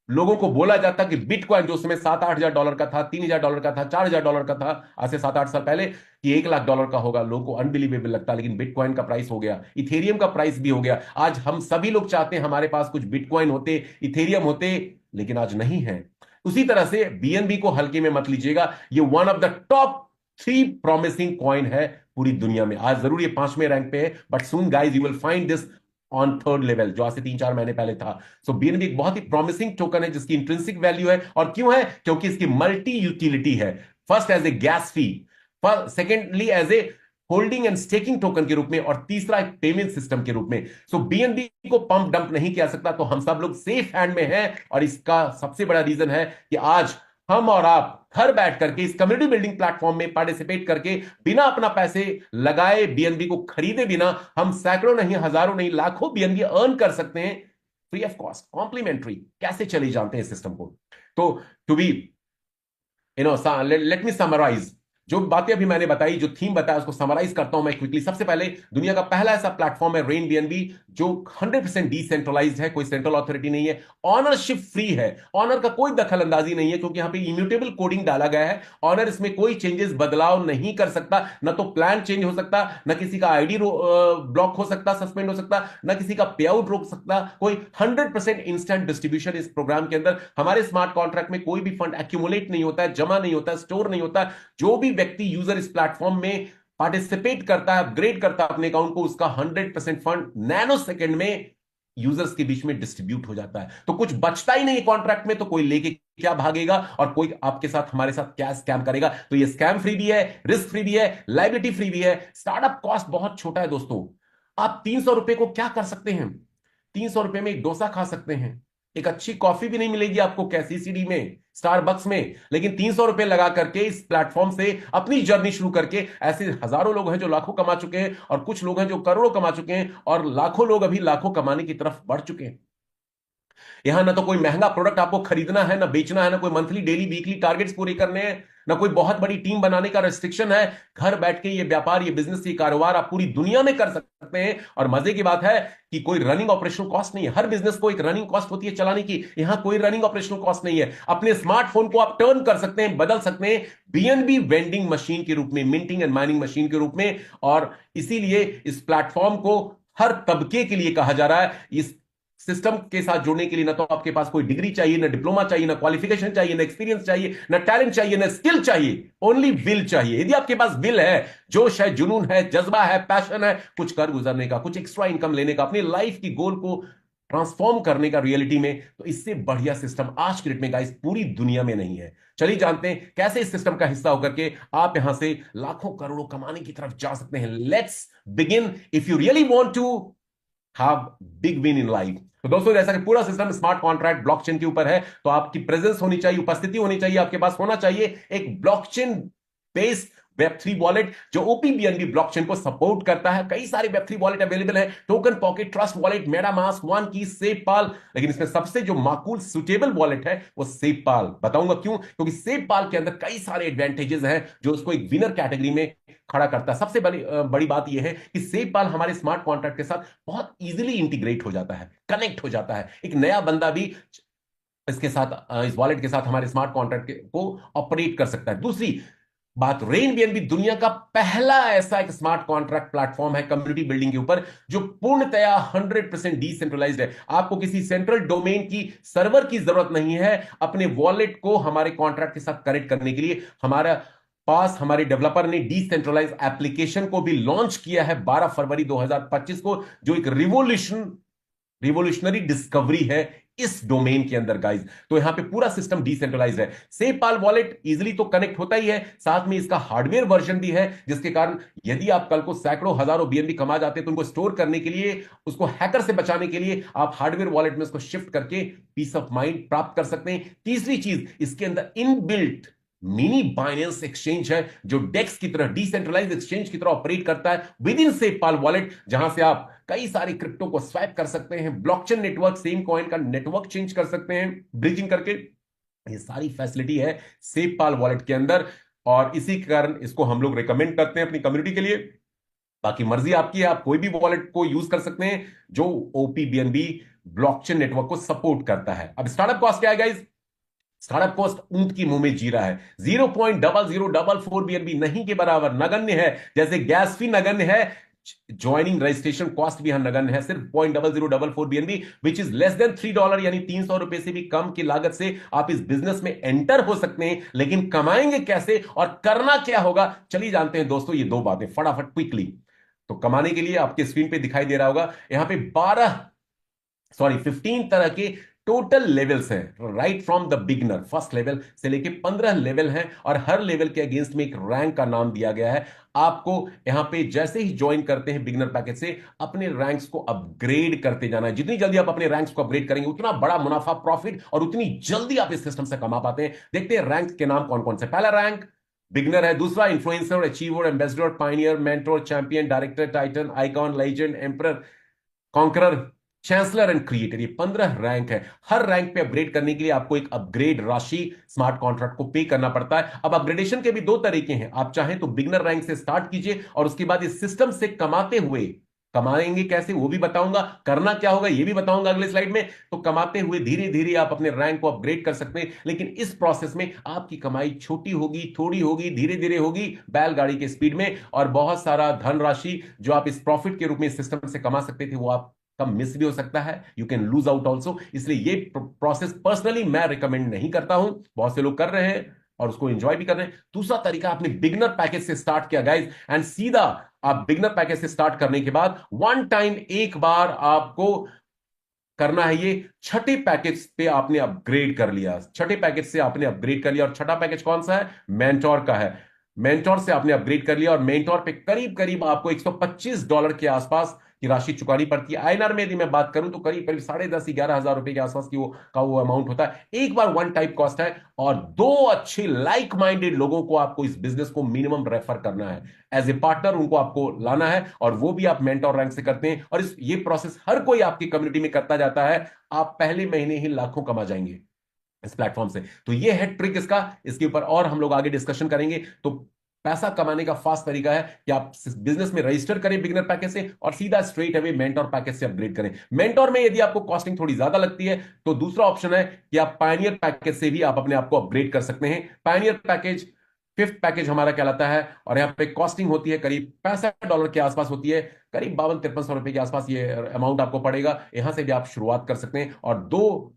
लोगों को बोला जाता कि बिटकॉइन जो उसमें $7-8 हजार का था, $3,000 का था, $4,000 का था आज से 7-8 साल पहले, कि $1 लाख का होगा, लोगों को अनबिलीवेबल लगता। लेकिन बिटकॉइन का प्राइस हो गया, इथेरियम का प्राइस भी हो गया। आज हम सभी लोग चाहते हैं हमारे पास कुछ बिटकॉइन होते, इथेरियम होते, लेकिन आज नहीं है। उसी तरह से बीएनबी को हल्के में मत लीजिएगा, ये one of the top 3 promising coin है पूरी दुनिया में। आज जरूर ये 5वें रैंक पे है, but soon guys you will find this on 3rd level, जो आज से 3-4 महीने पहले था। सो बीएनबी एक बहुत ही प्रॉमिसिंग टोकन है जिसकी इंट्रिंसिक वैल्यू है। और क्यों है? क्योंकि इसकी मल्टी यूटिलिटी है। First as a gas fee, secondly as a holding and staking token के रूप में, और तीसरा एक पेमेंट सिस्टम के रूप में। सो बीएनबी को पंप डंप नहीं किया सकता, तो हम सब लोग सेफ हैंड में हैं। और इसका सबसे बड़ा रीजन है कि आज हम और आप घर बैठ करके इस कम्युनिटी बिल्डिंग प्लेटफॉर्म में पार्टिसिपेट करके, बिना अपना पैसे लगाए, बीएनबी को खरीदे बिना, हम सैकड़ों नहीं, हजारों नहीं, लाखों बीएनबी अर्न कर सकते हैं फ्री ऑफ कॉस्ट, कॉम्प्लीमेंट्री। कैसे चले जानते हैं इस सिस्टम को? तो to be let me summarize जो बातें अभी मैंने बताई, जो थीम बताया, उसको समराइज करता हूं मैं क्विकली। सबसे पहले, दुनिया का पहला ऐसा प्लेटफॉर्म है रेन बीएनबी जो 100% डिसेंट्रलाइज्ड है, कोई सेंट्रल अथॉरिटी नहीं है, ऑनरशिप फ्री है, ऑनर का कोई दखल अंदाजी नहीं है, क्योंकि यहां पे इम्यूटेबल कोडिंग डाला गया है। ऑनर इसमें कोई चेंजेस, बदलाव नहीं कर सकता, ना तो प्लान चेंज हो सकता, ना किसी का आईडी ब्लॉक हो सकता, सस्पेंड हो सकता, ना किसी का पे आउट रोक सकता। कोई 100% इंस्टेंट डिस्ट्रीब्यूशन इस प्रोग्राम के अंदर। हमारे स्मार्ट कॉन्ट्रैक्ट में कोई भी फंड एक्यूमुलेट नहीं होता है, जमा नहीं होता है, स्टोर नहीं होता। जो भी व्यक्ति, यूजर इस प्लेटफॉर्म में पार्टिसिपेट करता है, अपग्रेड करता है अपने अकाउंट को, उसका 100% फंड नैनो सेकंड में यूजर्स के बीच में डिस्ट्रीब्यूट हो जाता है। तो कुछ बचता ही नहीं कॉन्ट्रैक्ट में, तो कोई लेके क्या भागेगा, और कोई आपके साथ, हमारे साथ क्या स्कैम करेगा? तो ये स्कैम फ्री भी है, रिस्क फ्री भी है, लाइबिलिटी फ्री भी है। स्टार्टअप कॉस्ट बहुत छोटा है दोस्तों। आप 300 रुपए को क्या कर सकते हैं? 300 रुपए में एक डोसा खा सकते हैं, एक अच्छी कॉफी भी नहीं मिलेगी आपको कैसी सीडी में, स्टारबक्स में, लेकिन 300 रुपए लगा करके इस प्लेटफॉर्म से अपनी जर्नी शुरू करके, ऐसे हजारों लोग हैं जो लाखों कमा चुके हैं, और कुछ लोग हैं जो करोड़ों कमा चुके हैं, और लाखों लोग अभी लाखों कमाने की तरफ बढ़ चुके हैं। यहां ना तो कोई महंगा प्रोडक्ट आपको खरीदना है, ना बेचना है, ना कोई मंथली, डेली, वीकली टारगेट्स पूरे करने हैं, ना कोई बहुत बड़ी टीम बनाने का रेस्ट्रिक्शन है। घर बैठ के ये व्यापार, ये बिजनेस, ये कारोबार आप पूरी दुनिया में कर सकते हैं। और मजे की बात है कि कोई रनिंग ऑपरेशनल कॉस्ट नहीं है। हर बिजनेस को एक रनिंग कॉस्ट होती है चलाने की, यहां कोई रनिंग ऑपरेशनल कॉस्ट नहीं है। अपने स्मार्टफोन को आप टर्न कर सकते हैं, बदल सकते हैं बीएनबी वेंडिंग मशीन के रूप में, मिंटिंग एंड माइनिंग मशीन के रूप में। और इसीलिए इस प्लेटफॉर्म को हर तबके के लिए कहा जा रहा है। इस सिस्टम के साथ जुड़ने के लिए ना तो आपके पास कोई डिग्री चाहिए, ना डिप्लोमा चाहिए, ना क्वालिफिकेशन चाहिए, ना एक्सपीरियंस चाहिए, ना टैलेंट चाहिए, ना स्किल चाहिए, ओनली विल चाहिए। यदि आपके पास विल है, जोश है, जुनून है, जज्बा है, पैशन है, कुछ कर गुजरने का, कुछ एक्स्ट्रा इनकम लेने का, अपनी लाइफ की गोल को ट्रांसफॉर्म करने का रियलिटी में, तो इससे बढ़िया सिस्टम आज के डेट में गाइस पूरी दुनिया में नहीं है। चलिए जानते हैं कैसे इस सिस्टम का हिस्सा होकर के आप यहां से लाखों करोड़ों कमाने की तरफ जा सकते हैं। Let's begin. If you really want to have big win in life, तो दोस्तों जैसा कि पूरा सिस्टम स्मार्ट कॉन्ट्रैक्ट ब्लॉकचेन के ऊपर है, तो आपकी प्रेजेंस होनी चाहिए, उपस्थिति होनी चाहिए, आपके पास होना चाहिए एक ब्लॉकचेन बेस्ड वेब3 वॉलेट जो ओपीबीएनबी ब्लॉकचेन को सपोर्ट करता है। कई सारे वेब3 वॉलेट अवेलेबल है, token pocket, trust wallet, MetaMask, one की, सेफपाल, लेकिन इसमें सबसे जो माकूल सुटेबल वॉलेट है वो सेफपाल। बताऊंगा क्यों, क्योंकि सेफपाल के अंदर कई सारे एडवांटेजेस हैं जो उसको एक विनर कैटेगरी में खड़ा करता है। सबसे बड़ी बात यह है कि सेफपाल हमारे स्मार्ट कॉन्ट्रैक्ट के साथ बहुत इजीली इंटीग्रेट हो जाता है, कनेक्ट हो जाता है। एक नया बंदा भी इसके साथ, इस वॉलेट के साथ हमारे स्मार्ट कॉन्ट्रैक्ट को ऑपरेट कर सकता है। दूसरी बात, रेन बीएनबी दुनिया का पहला ऐसा एक स्मार्ट कॉन्ट्रैक्ट प्लेटफॉर्म है कम्युनिटी बिल्डिंग के ऊपर जो पूर्णतया 100% डिसेंट्रलाइज्ड है। आपको किसी सेंट्रल डोमेन की सर्वर की जरूरत नहीं है अपने वॉलेट को हमारे कॉन्ट्रैक्ट के साथ कनेक्ट करने के लिए। हमारा पास हमारे डेवलपर ने डिसेंट्रलाइज एप्लीकेशन को भी लॉन्च किया है 12 फरवरी 2025 को, जो एक रिवोल्यूशनरी डिस्कवरी है इस डोमेन के अंदर गाइज। तो यहां पे पूरा सिस्टम डिसेंट्रलाइज है। सेफपाल वॉलेट इजीली तो कनेक्ट होता ही है, साथ में इसका हार्डवेयर वर्जन भी है, जिसके कारण यदि आप कल को सैकड़ों हजारों बीएनबी कमा जाते हैं तो उनको स्टोर करने के लिए, उसको हैकर से बचाने के लिए आप हार्डवेयर वॉलेट में उसको शिफ्ट करके पीस ऑफ माइंड प्राप्त कर सकते हैं। तीसरी चीज, इसके अंदर इनबिल्ट मिनी बाइनेंस एक्सचेंज है जो डेक्स की तरह, डिसेंट्रलाइज एक्सचेंज की तरह ऑपरेट करता है विद इन सेफपाल वॉलेट, जहां से आप कई सारे क्रिप्टो को स्वैप कर सकते हैं, ब्लॉकचेन नेटवर्क, सेम कॉइन का नेटवर्क चेंज कर सकते हैं ब्रिजिंग करके। ये सारी फैसिलिटी है सेफपाल वॉलेट के अंदर, और इसी के कारण इसको हम लोग रिकमेंड करते हैं अपनी कम्युनिटी के लिए। बाकी मर्जी आपकी है, आप कोई भी वॉलेट को यूज कर सकते हैं जो ओपीबीएनबी ब्लॉकचेन नेटवर्क को सपोर्ट करता है। अब स्टार्टअप कॉस्ट क्या है गाइज? स्टार्टअप कॉस्ट ऊंट की मुंह में जीरा है, 0.0044 बीएनबी नहीं के बराबर, नगण्य है। जैसे गैस फी नगण्य है, ज्वाइनिंग रजिस्ट्रेशन कॉस्ट भी नगण्य है, सिर्फ 0.0044 BNB, which is less than $3, यानी ₹300 से भी कम की लागत से आप इस बिजनेस में एंटर हो सकते हैं। लेकिन कमाएंगे कैसे और करना क्या होगा, चलिए जानते हैं दोस्तों ये दो बातें फटाफट क्विकली। तो कमाने के लिए आपके स्क्रीन पे दिखाई दे रहा होगा यहां पे 15 तरह के टोटल लेवल्स हैं, right from the beginner first level से लेके 15 लेवल हैं, और हर लेवल के अगेंस्ट में एक रैंक का नाम दिया गया है। आपको यहां पे जैसे ही ज्वाइन करते हैं बिगनर पैकेज से, अपने रैंक्स को अपग्रेड करते जाना है। जितनी जल्दी आप अपने रैंक्स को अपग्रेड करेंगे उतना बड़ा मुनाफा, प्रॉफिट, और उतनी जल्दी आप इस सिस्टम से कमा पाते हैं। देखते हैं रैंक के नाम कौन कौन से। पहला रैंक बिगनर है, दूसरा influencer, achiever, ambassador, pioneer, mentor, champion, director, Titan, icon, legend, emperor, conqueror, chancellor and creator. ये 15 रैंक है। हर रैंक पे अपग्रेड करने के लिए आपको एक अपग्रेड राशि स्मार्ट कॉन्ट्रैक्ट को पे करना पड़ता है। अब अपग्रेडेशन के भी दो तरीके हैं, आप चाहें तो बिगनर रैंक से स्टार्ट कीजिए और उसके बाद इस सिस्टम से कमाते हुए, कमाएंगे कैसे वो भी बताऊंगा, करना क्या होगा ये भी बताऊंगा अगले स्लाइड में। तो कमाते हुए धीरे धीरे आप अपने रैंक को अपग्रेड कर सकते हैं, लेकिन इस प्रोसेस में आपकी कमाई छोटी होगी, थोड़ी होगी, धीरे धीरे होगी, बैलगाड़ी के स्पीड में, और बहुत सारा धनराशि जो आप इस प्रॉफिट के रूप में इस सिस्टम से कमा सकते थे वो आप कम मिस भी हो सकता है, you can lose out also. इसलिए ये प्रोसेस पर्सनली मैं रिकमेंड नहीं करता हूं, बहुत से लोग कर रहे हैं और उसको एंजॉय भी कर रहे हैं। दूसरा तरीका, आपने बिगनर पैकेज से स्टार्ट किया गाइज, एंड सीधा आप बिगनर पैकेज से स्टार्ट करने के बाद वन टाइम एक बार आपको करना है ये, छठे पैकेज पे आपने अपग्रेड कर लिया, छठे पैकेज से आपने अपग्रेड कर लिया। और छठा पैकेज कौन सा है? मेंटोर का है। मेंटोर से आपने अपग्रेड कर लिया और मेंटोर पे करीब करीब आपको $125 के आसपास की राशि चुकानी पड़ती है। आईएनआर में यदि मैं बात करूं तो करीब करीब 10,500-11,000 रुपए के आसपास की वो अमाउंट होता है। एक बार वन टाइप कॉस्ट है, और दो अच्छे लाइक माइंडेड लोगों को आपको इस बिजनेस को मिनिमम रेफर करना है, एज ए पार्टनर उनको आपको लाना है, और वो भी आप मेंटोर रैंक से करते हैं। और ये प्रोसेस हर कोई आपकी कम्युनिटी में करता जाता है, आप पहले महीने ही लाखों कमा जाएंगे इस प्लेटफॉर्म से। तो ये है ट्रिक इसका, इसके ऊपर और हम लोग आगे डिस्कशन करेंगे। तो पैसा कमाने का फास्ट तरीका है कि आप बिजनेस में रजिस्टर करें बिगनर पैकेज से और सीधा स्ट्रेट अवे मेंटोर पैकेज से अपग्रेड करें। मेंटोर में यदि आपको कॉस्टिंग थोड़ी ज्यादा लगती है तो दूसरा ऑप्शन है कि आप पायनियर पैकेज से भी आप अपने आप को अपग्रेड कर सकते हैं। पायनियर पैकेज फिफ्थ पैकेज हमारा कहलाता है, और यहां पे कॉस्टिंग होती है करीब $65 के आसपास होती है, करीब 52-53 रुपए के आसपास ये अमाउंट आपको पड़ेगा। यहां से भी आप शुरुआत कर सकते हैं, और दो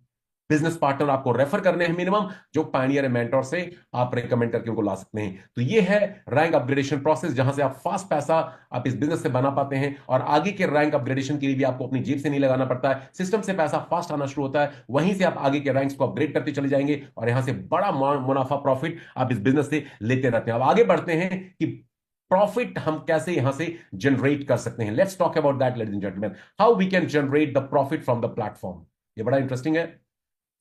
बिजनेस पार्टनर आपको रेफर करने हैं मिनिमम, जो पायनियर मेंटोर से आप रेकमेंड करके उनको ला सकते हैं। तो ये है रैंक अपग्रेडेशन प्रोसेस, जहां से आप फास्ट पैसा आप इस बिजनेस से बना पाते हैं, और आगे के रैंक अपग्रेडेशन के लिए भी आपको अपनी जेब से नहीं लगाना पड़ता है, सिस्टम से पैसा फास्ट आना शुरू होता है, वहीं से आप आगे के रैंक्स को अपग्रेड करते चले जाएंगे, और यहां से बड़ा मुनाफा प्रॉफिट आप इस बिजनेस से लेते रहते हैं। अब आगे बढ़ते हैं कि प्रॉफिट हम कैसे यहां से जनरेट कर सकते हैं। Let's talk about that ladies and gentleman, how we can generate the profit from the platform. ये बड़ा इंटरेस्टिंग है।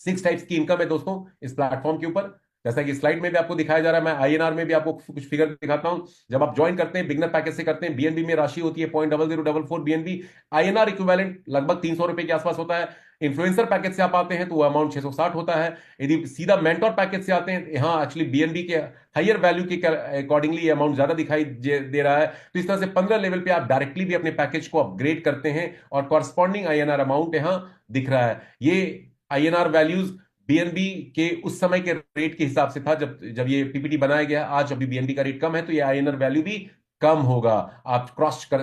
6 टाइप्स की इनकम है दोस्तों इस प्लेटफॉर्म के ऊपर, जैसा कि स्लाइड में भी आपको दिखाया जा रहा है। मैं आईएनआर में भी आपको कुछ फिगर दिखाता हूं। जब आप ज्वाइन करते हैं बिगनर पैकेज से करते हैं, बीएनबी में राशि होती है 0.0044 बीएनबी, आईएनआर इक्विवेलेंट लगभग ₹300 के आसपास होता है। इन्फ्लुएंसर पैकेज से आप आते हैं तो वो अमाउंट 660 होता है। यदि सीधा मेंटोर पैकेज से आते हैं, यहाँ एक्चुअली बीएनबी के हायर वैल्यू के अकॉर्डिंगली ये अमाउंट ज्यादा दिखाई दे रहा है। तो इस तरह से 15 लेवल पे आप डायरेक्टली भी अपने पैकेज को अपग्रेड करते हैं, और कॉरस्पॉन्डिंग आईएनआर अमाउंट यहां दिख रहा है। ये आईएनआर वैल्यूज बीएनबी के उस समय के रेट के हिसाब से था जब जब ये पीपीटी बनाया गया। आज अभी बीएनबी का रेट कम है तो ये आईएनआर वैल्यू भी कम होगा, आप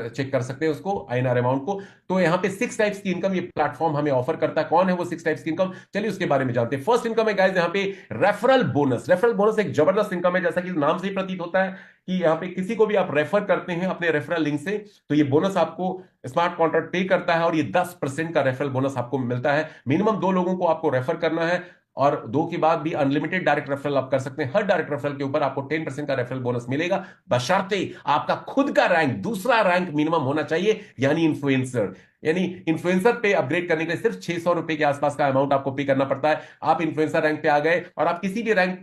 चेक कर सकते हैं उसको आईएनआर अमाउंट को। तो यहाँ पे 6 टाइप्स की इनकम ये प्लेटफॉर्म हमें ऑफर करता है। कौन है वो 6 टाइप्स की इनकम, चलिए उसके बारे में जानते हैं। फर्स्ट इनकम है गाइस यहाँ पे रेफरल बोनस। रेफरल बोनस एक जबरदस्त इनकम है, जैसा कि नाम से ही प्रतीत होता है कि यहाँ पे किसी को भी आप रेफर करते हैं अपने रेफरल लिंक से, तो ये बोनस आपको स्मार्ट कॉन्ट्रैक्ट पे करता है, और ये 10% का रेफरल बोनस आपको मिलता है। मिनिमम 2 लोगों को आपको रेफर करना है, और 2 के बाद भी अनलिमिटेड डायरेक्ट रेफरल आप कर सकते हैं। हर डायरेक्ट रेफरल के ऊपर आपको 10% का रेफरल बोनस मिलेगा, बशर्ते आपका खुद का रैंक दूसरा रैंक मिनिमम होना चाहिए, यानी इन्फ्लुएंसर। यानी इन्फ्लुएंसर पे अपग्रेड करने के लिए सिर्फ ₹600 के आसपास का अमाउंट आपको पे करना पड़ता है। आप इन्फ्लुएंसर रैंक पे आ गए और आप किसी भी रैंक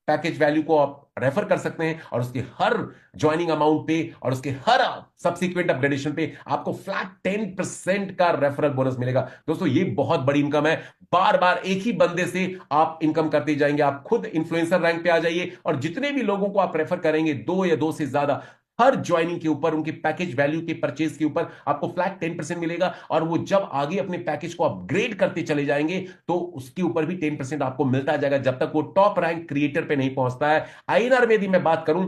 पैकेज वैल्यू को आप रेफर कर सकते हैं, और उसके हर ज्वाइनिंग अमाउंट पे और उसके हर सब्सिक्वेंट अपग्रेडेशन पे आपको फ्लैट 10% का रेफरल बोनस मिलेगा। दोस्तों ये बहुत बड़ी इनकम है, बार बार एक ही बंदे से आप इनकम करते जाएंगे। आप खुद इन्फ्लुएंसर रैंक पे आ जाइए, और जितने भी लोगों को आप रेफर करेंगे, 2 या 2 से ज्यादा, हर ज्वाइनिंग के ऊपर, उनके पैकेज वैल्यू के परचेज के ऊपर आपको फ्लैट 10% मिलेगा। और वो जब आगे अपने पैकेज को अपग्रेड करते चले जाएंगे तो उसके ऊपर भी 10% आपको मिलता जाएगा, जब तक वो टॉप रैंक क्रिएटर पे नहीं पहुंचता है। आईएनआर में यदि मैं बात करूं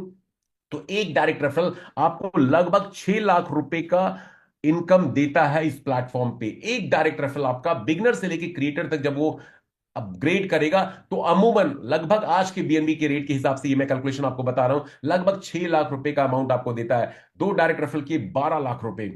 तो एक डायरेक्ट रेफरल आपको लगभग 6 लाख रुपए का इनकम देता है इस प्लेटफॉर्म पे। एक डायरेक्ट रेफरल आपका बिगनर से लेके क्रिएटर तक जब वो अपग्रेड करेगा तो अमूमन लगभग आज के बीएनबी के रेट के हिसाब से, ये मैं कैलकुलेशन आपको बता रहा हूं, लगभग 6 लाख रुपए का अमाउंट आपको देता है। 2 डायरेक्ट रेफरल किए 12 लाख रुपए,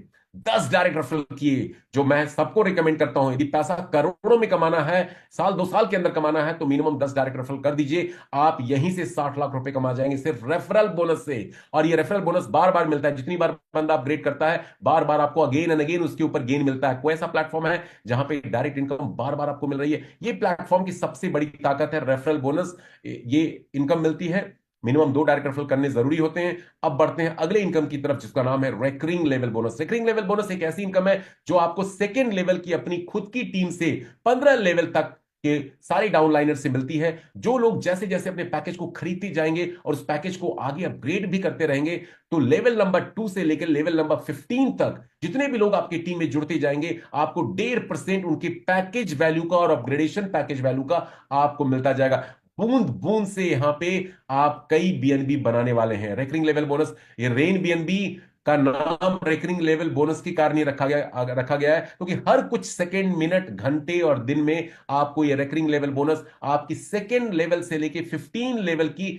10 डायरेक्ट रेफरल किए, जो मैं सबको रिकमेंड करता हूं, यदि पैसा करोड़ों में कमाना है, साल 2 साल के अंदर कमाना है, तो मिनिमम 10 डायरेक्ट रेफरल कर दीजिए। आप यहीं से 60 लाख रुपए कमा जाएंगे सिर्फ रेफरल बोनस से। और ये रेफरल बोनस बार बार मिलता है, जितनी बार बंदा अपग्रेड करता है बार बार आपको अगेन एंड अगेन उसके ऊपर गेन मिलता है। कोई ऐसा प्लेटफॉर्म है जहां पे डायरेक्ट इनकम बार बार आपको मिल रही है? ये प्लेटफॉर्म की सबसे बड़ी ताकत है, रेफरल बोनस। ये इनकम मिलती है, मिनिमम 2 डायरेक्ट रेफरल करने जरूरी होते हैं। अब बढ़ते हैं अगले इनकम की तरफ, जिसका नाम है recurring level bonus. Recurring level bonus एक ऐसी इनकम है जो आपको सेकेंड लेवल की अपनी खुद की टीम से 15 लेवल तक के सारे डाउनलाइनर से मिलती है। जो लोग जैसे जैसे अपने पैकेज को खरीदते जाएंगे और उस पैकेज को आगे अपग्रेड भी करते रहेंगे, तो लेवल नंबर 2 से लेकर लेवल नंबर 15 तक जितने भी लोग आपकी टीम में जुड़ते जाएंगे, आपको 1.5% उनके पैकेज वैल्यू का और अपग्रेडेशन पैकेज वैल्यू का आपको मिलता जाएगा। बूंद बूंद से यहां पे आप कई बीएनबी बनाने वाले हैं। रेकरिंग लेवल बोनस, ये रेन बीएनबी का नाम रेकरिंग लेवल बोनस के कारण ही रखा गया है, क्योंकि हर कुछ सेकंड, मिनट, घंटे और दिन में आपको ये रेकरिंग लेवल बोनस आपकी सेकंड लेवल से लेके 15 लेवल की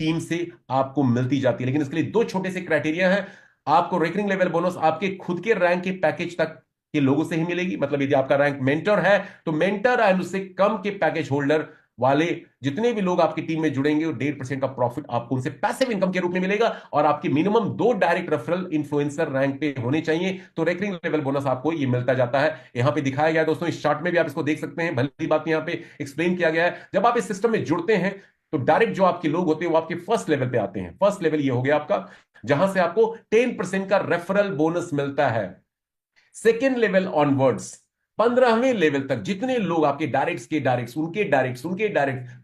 टीम से आपको मिलती जाती है। लेकिन इसके लिए 2 छोटे से क्राइटेरिया हैं। आपको रेकरिंग लेवल बोनस आपके खुद के रैंक के पैकेज तक के लोगों से ही मिलेगी। मतलब यदि आपका रैंक मेंटर है तो मेंटर एंड उससे कम के पैकेज होल्डर वाले जितने भी लोग आपकी टीम में जुड़ेंगे, 1.5% का प्रॉफिट आपको उनसे पैसिव इनकम के रूप में मिलेगा। और आपकी minimum 2 direct referral influencer rank पे होने चाहिए, तो रेकरिंग लेवल बोनस आपको ये मिलता जाता है। यहां पे दिखाया गया है दोस्तों, इस चार्ट में भी आप इसको देख सकते हैं, भली बात यहां पे एक्सप्लेन किया गया है। जब आप इस सिस्टम में जुड़ते हैं तो डायरेक्ट जो आपके लोग होते हैं वो आपके फर्स्ट लेवल पे आते हैं। फर्स्ट लेवल ये हो गया आपका, जहां से आपको 10% का रेफरल बोनस मिलता है। सेकेंड लेवल ऑनवर्ड्स 15वें लेवल तक जितने लोग आपके डायरेक्ट्स उनके डायरेक्ट्स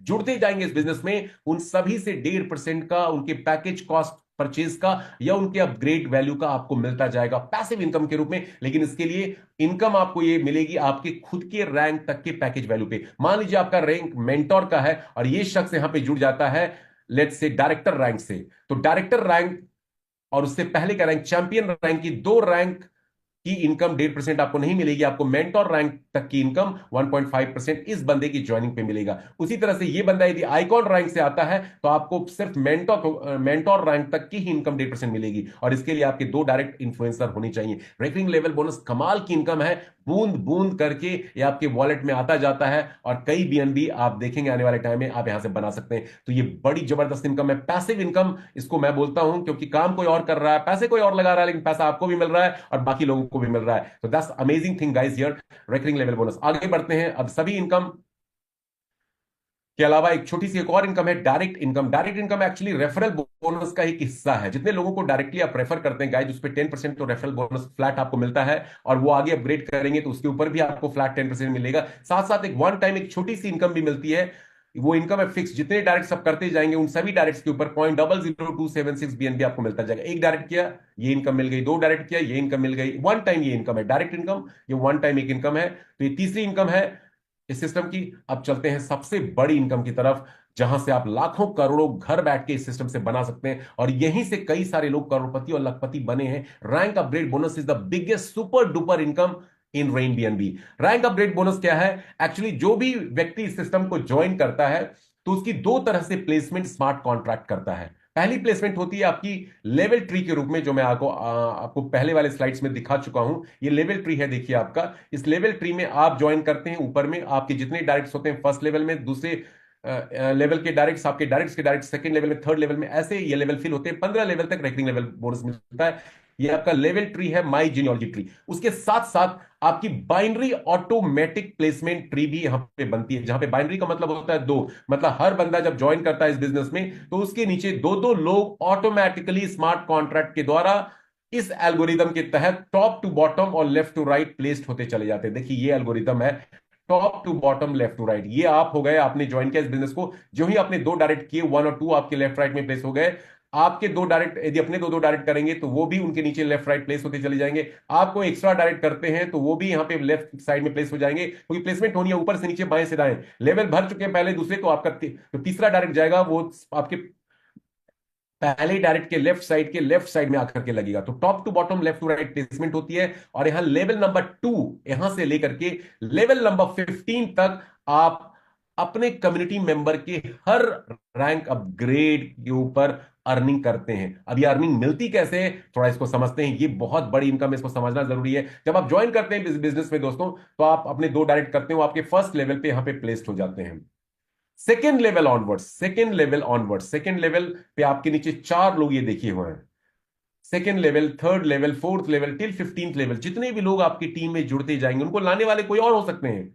जुड़ते जाएंगे इस बिजनेस में, उन सभी से 1.5% का उनके पैकेज कॉस्ट परचेज का या उनके अपग्रेड वैल्यू का आपको मिलता जाएगा पैसिव इनकम के रूप में। लेकिन इसके लिए इनकम आपको ये मिलेगी आपके खुद के रैंक तक के पैकेज वैल्यू पे। मान लीजिए आपका रैंक मेंटोर का है और ये शख्स यहां पे जुड़ जाता है लेट्स से डायरेक्टर रैंक से, तो डायरेक्टर रैंक और उससे पहले का रैंक चैंपियन रैंक की 2 रैंक की इनकम 1.5% आपको नहीं मिलेगी। आपको मेंटोर रैंक तक की इनकम 1.5% इस बंदे की ज्वाइनिंग पे मिलेगा। उसी तरह से ये बंदा यदि आइकॉन रैंक से आता है तो आपको सिर्फ मेंटोर रैंक तक की ही इनकम 1.5% मिलेगी। और इसके लिए आपके 2 डायरेक्ट इन्फ्लुएंसर होनी चाहिए। रेकरिंग लेवल बोनस कमाल की इनकम है, बूंद बूंद करके ये आपके वॉलेट में आता जाता है और कई बीएनबी आप देखेंगे आने वाले टाइम में आप यहां से बना सकते हैं। तो ये बड़ी जबरदस्त इनकम है, पैसिव इनकम इसको मैं बोलता हूं, क्योंकि काम कोई और कर रहा है, पैसे कोई और लगा रहा है, लेकिन पैसा आपको भी मिल रहा है और बाकी लोगों को भी मिल रहा है। तो that's amazing thing guys here, recurring level bonus. आगे बढ़ते हैं। अब सभी इनकम के अलावा एक छोटी सी एक और इनकम है direct income. Direct income actually referral bonus का एक हिस्सा है। जितने लोगों को डायरेक्टली आप रेफर करते हैं गाइस, उस पर 10% तो रेफरल बोनस फ्लैट आपको मिलता है, और वो आगे अपग्रेड करेंगे तो उसके ऊपर भी आपको फ्लैट 10% मिलेगा। साथ साथ एक वन टाइम एक छोटी सी इनकम भी मिलती है। वो इनकम है फिक्स, जितने डायरेक्ट सब करते जाएंगे उन सभी डायरेक्ट्स के ऊपर 0.00276 बीएनबी आपको मिलता जाएगा। एक डायरेक्ट किया ये इनकम मिल गई, 2 डायरेक्ट किया ये इनकम मिल गई। वन टाइम ये इनकम है डायरेक्ट इनकम, ये वन टाइम एक इनकम है। तो ये तीसरी इनकम है इस सिस्टम की। अब चलते हैं सबसे बड़ी इनकम की तरफ, जहां से आप लाखों करोड़ों घर बैठ के इस सिस्टम से बना सकते हैं, और यहीं से कई सारे लोग करोड़पति और लखपति बने हैं। Rank upgrade bonus is the biggest super duper income in rain BNB. Rank upgrade bonus क्या है? एक्चुअली जो भी व्यक्ति इस सिस्टम को ज्वाइन करता है तो उसकी 2 तरह से प्लेसमेंट स्मार्ट कॉन्ट्रैक्ट करता है। पहली प्लेसमेंट होती है आपकी लेवल ट्री के रूप में, जो मैं आपको पहले वाले स्लाइड्स में दिखा चुका हूं। ये लेवल ट्री है, देखिए आपका। इस लेवल ट्री में आप ज्वाइन करते हैं, ऊपर में आपके जितने डायरेक्ट्स होते हैं फर्स्ट लेवल में, दूसरे लेवल के डायरेक्ट्स, आपके डायरेक्ट्स के डायरेक्ट सेकंड लेवल में, थर्ड लेवल में, ऐसे ये लेवल फिल होते हैं। 15 लेवल तक रेकरिंग लेवल बोनस मिलता है। ये आपका लेवल ट्री है, माई जीनियोलॉजी ट्री। उसके साथ साथ आपकी बाइनरी ऑटोमेटिक प्लेसमेंट ट्री भी यहां पे बनती है, जहां पे बाइनरी का मतलब होता है 2, मतलब हर बंदा जब ज्वाइन करता है इस बिजनेस में तो उसके नीचे 2-2 लोग ऑटोमेटिकली स्मार्ट कॉन्ट्रैक्ट के द्वारा इस एल्गोरिदम के तहत टॉप टू बॉटम और लेफ्ट टू राइट प्लेस्ड होते चले जाते हैं। देखिए ये एल्गोरिदम है, top to bottom left to right. ये आप हो गए, आपने ज्वाइन किया इस बिजनेस को, जो ही आपने 2 डायरेक्ट किए 1 और 2 आपके लेफ्ट राइट में प्लेस हो गए, आपके दो डायरेक्ट, यदि अपने दो दो डायरेक्ट करेंगे तो वो भी उनके नीचे लेफ्ट राइट प्लेस होते चले जाएंगे। आपको एक्स्ट्रा डायरेक्ट करते हैं तो वो भी यहाँ पे लेफ्ट साइड में प्लेस हो जाएंगे, क्योंकि प्लेसमेंट होनी है ऊपर से नीचे बाएं से दाएं। लेवल भर चुके हैं पहले दूसरे, तो आपका तो तीसरा डायरेक्ट जाएगा वो आपके पहले डायरेक्ट के लेफ्ट साइड में आकर के लगेगा। तो top to bottom, left to right placement होती है। और यहां लेवल नंबर 2, यहां से लेकर के लेवल नंबर 15 तक आप अपने कम्युनिटी मेंबर के हर रैंक अपग्रेड के ऊपर अर्निंग करते हैं। अब ये अर्निंग मिलती कैसे है, थोड़ा इसको समझते हैं। ये बहुत बड़ी इनकम है, इसको समझना जरूरी है। जब आप ज्वाइन करते हैं बिजनेस में दोस्तों, तो आप अपने दो डायरेक्ट करते हो, आपके फर्स्ट लेवल पे यहां पे प्लेस्ड हो जाते हैं। सेकेंड लेवल पे आपके नीचे चार लोग ये देखिए हुए हैं। Second level, third level, fourth level till 15th level, जितने भी लोग आपकी टीम में जुड़ते जाएंगे, उनको लाने वाले कोई और हो सकते हैं।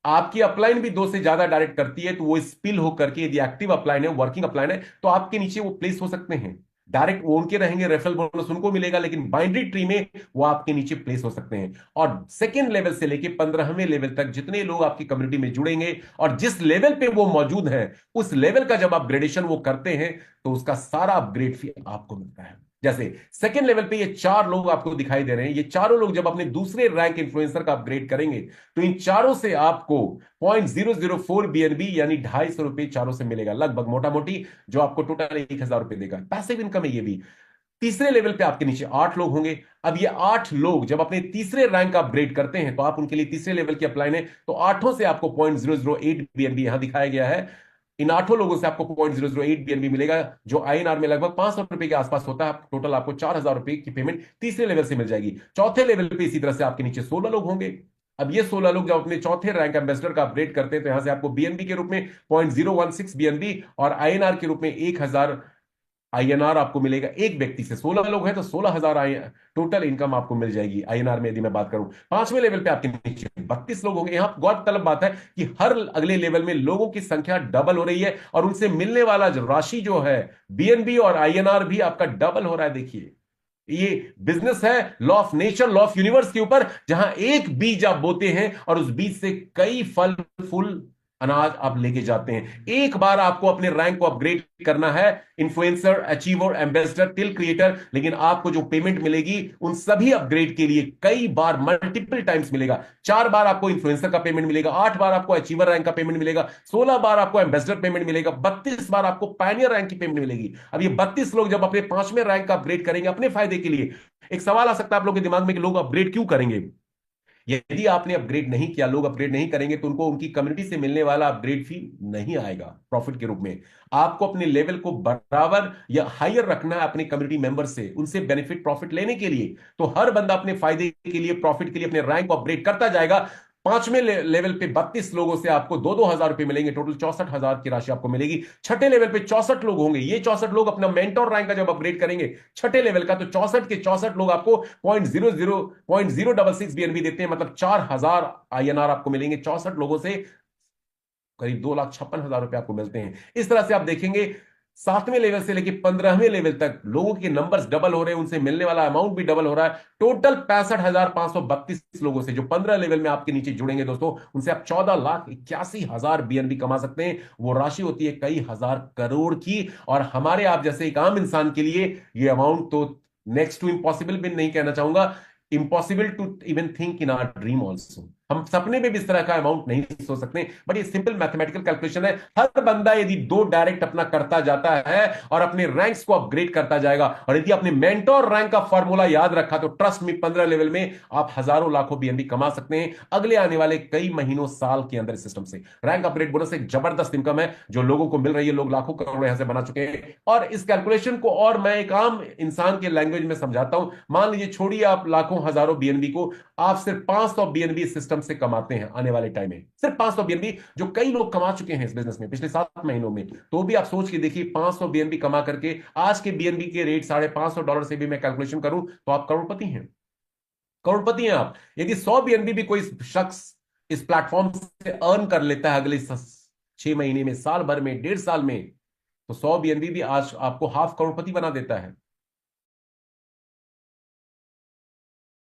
आपकी अपलाइन भी दो से ज्यादा डायरेक्ट करती है, तो वो स्पिल होकर के, यदि एक्टिव अपलाइन है, वर्किंग अपलाइन है, तो आपके नीचे वो प्लेस हो सकते हैं। डायरेक्ट वो उनके रहेंगे, रेफरल बोनस उनको मिलेगा, लेकिन बाइनरी ट्री में वो आपके नीचे प्लेस हो सकते हैं। और सेकेंड लेवल से लेके 15वें लेवल तक जितने लोग आपकी कम्युनिटी में जुड़ेंगे और जिस लेवल पे वो मौजूद है, उस लेवल का जब अपग्रेडेशन वो करते हैं, तो उसका सारा अपग्रेड फी आपको मिलता है। जैसे सेकेंड लेवल पे ये चार लोग आपको दिखाई दे रहे हैं, ये चारों लोग जब अपने दूसरे रैंक इन्फ्लुएंसर का अपग्रेड करेंगे, तो इन चारों से आपको 0.004 BNB यानी ₹250 चारों से मिलेगा, लगभग मोटा मोटी, जो आपको टोटल ₹1000 देगा। पैसिव इनकम है ये भी। तीसरे लेवल पे आपके नीचे 8 लोग होंगे। अब ये 8 लोग जब अपने तीसरे रैंक अपग्रेड करते हैं, तो आप उनके लिए तीसरे लेवल की अपलाइन है, तो आठों से आपको 0.008 BNB यहां दिखाया गया है। इन 8 लोगों से आपको 0.008 BNB मिलेगा, जो INR में लगभग ₹500 के आसपास होता है। टोटल आपको ₹4000 की पेमेंट तीसरे लेवल से मिल जाएगी। चौथे लेवल पे इसी तरह से आपके नीचे 16 लोग होंगे। अब ये 16 लोग जब अपने चौथे रैंक एम्बेसडर का अपग्रेड करते हैं, तो यहां से आपको बीएनबी के रूप में 0.016 BNB और INR के रूप में 1000 INR आपको मिलेगा। एक व्यक्ति से 16 लोग हैं तो 16,000 टोटल इनकम आपको मिल जाएगी INR में। यदि मैं बात करूं, पांचवें लेवल पे आपके नीचे 32 लोग होंगे। यहां गौरतलब बात है कि हर अगले लेवल में लोगों की संख्या डबल हो रही है, और उनसे मिलने वाला जो राशि जो है, BNB और INR भी आपका डबल हो रहा है। देखिए, ये बिजनेस है law of nature, law of universe के ऊपर, जहां एक बीज आप बोते हैं और उस बीज से कई फल फूल अनाज आप लेके जाते हैं। एक बार आपको अपने रैंक को अपग्रेड करना है, influencer, achiever, ambassador till creator, लेकिन आपको जो पेमेंट मिलेगी उन सभी अपग्रेड के लिए कई बार, मल्टीपल टाइम्स मिलेगा। 4 बार आपको इन्फ्लुएंसर का पेमेंट मिलेगा, 8 बार आपको अचीवर रैंक का पेमेंट मिलेगा, 16 बार आपको एम्बेसडर पेमेंट मिलेगा, 32 बार आपको पायनियर रैंक की पेमेंट मिलेगी। अब ये 32 लोग जब अपने 5वें रैंक का अपग्रेड करेंगे अपने फायदे के लिए, एक सवाल आ सकता है आप लोगों के दिमाग में कि लोग अपग्रेड क्यों करेंगे। यदि आपने अपग्रेड नहीं किया, लोग अपग्रेड नहीं करेंगे, तो उनको उनकी कम्युनिटी से मिलने वाला अपग्रेड फी नहीं आएगा प्रॉफिट के रूप में। आपको अपने लेवल को बराबर या हायर रखना है अपने कम्युनिटी मेंबर से, उनसे बेनिफिट प्रॉफिट लेने के लिए। तो हर बंदा अपने फायदे के लिए, प्रॉफिट के लिए अपने रैंक को अपग्रेड करता जाएगा। पांचवें लेवल पे 32 लोगों से आपको 2-2 हजार रुपए मिलेंगे, टोटल 64,000 की राशि आपको मिलेगी। छठे लेवल पे 64 लोग होंगे। ये 64 लोग अपना मेंटोर रैंक का जब अपग्रेड करेंगे छठे लेवल का, तो 64 के 64 लोग आपको 0.066 BNB देते हैं, मतलब 4000 INR आपको मिलेंगे। 64 लोगों से करीब 2,56,000 रुपए आपको मिलते हैं। इस तरह से आप देखेंगे 7वें लेवल से लेकर 15वें लेवल तक लोगों के नंबर्स डबल हो रहे हैं, उनसे मिलने वाला अमाउंट भी डबल हो रहा है। टोटल 65,532 लोगों से जो 15 लेवल में आपके नीचे जुड़ेंगे दोस्तों, उनसे आप 14,81,000 BNB कमा सकते हैं। वो राशि होती है कई हजार करोड़ की, और हमारे आप जैसे एक आम इंसान के लिए ये अमाउंट तो नेक्स्ट टू इम्पॉसिबल भी नहीं कहना चाहूंगा, impossible to even think in our dream also. हम सपने में भी इस तरह का अमाउंट नहीं सोच सकते। बट ये सिंपल मैथमेटिकल कैलकुलेशन है। हर बंदा यदि 2 डायरेक्ट अपना करता जाता है और अपने रैंक्स को अपग्रेड करता जाएगा, और यदि आपने मेंटोर रैंक का फॉर्मूला याद रखा, तो ट्रस्ट में 15 लेवल में आप हजारों लाखों BNB कमा सकते हैं अगले आने वाले कई महीनों, साल के अंदर। सिस्टम से रैंक अपग्रेड बोनस एक जबरदस्त इनकम है जो लोगों को मिल रही है। लोग लाखों करोड़ यहां से बना चुके हैं। और इस कैलकुलेशन को और मैं एक आम इंसान के लैंग्वेज में समझाता हूं। मान लीजिए, छोड़िए आप लाखों हजारों BNB को, आप सिर्फ 500 BNB सिस्टम से कमाते हैं आने वाले टाइम में, सिर्फ 500 BNB, जो कई लोग कमा चुके हैं इस बिजनेस में पिछले 7 महीनों में। तो भी आप सोच के देखिए, 500 BNB कमा करके, आज के BNB के रेट $550 से भी मैं कैलकुलेशन करूं, तो आप करोड़पति हैं। करोड़पति हैं आप। यदि 100 BNB भी कोई शख्स इस प्लेटफॉर्म से अर्न कर लेता है अगले 6 महीने में, साल भर में, 1.5 साल में, तो 100 BNB भी आज आपको हाफ करोड़पति बना देता है।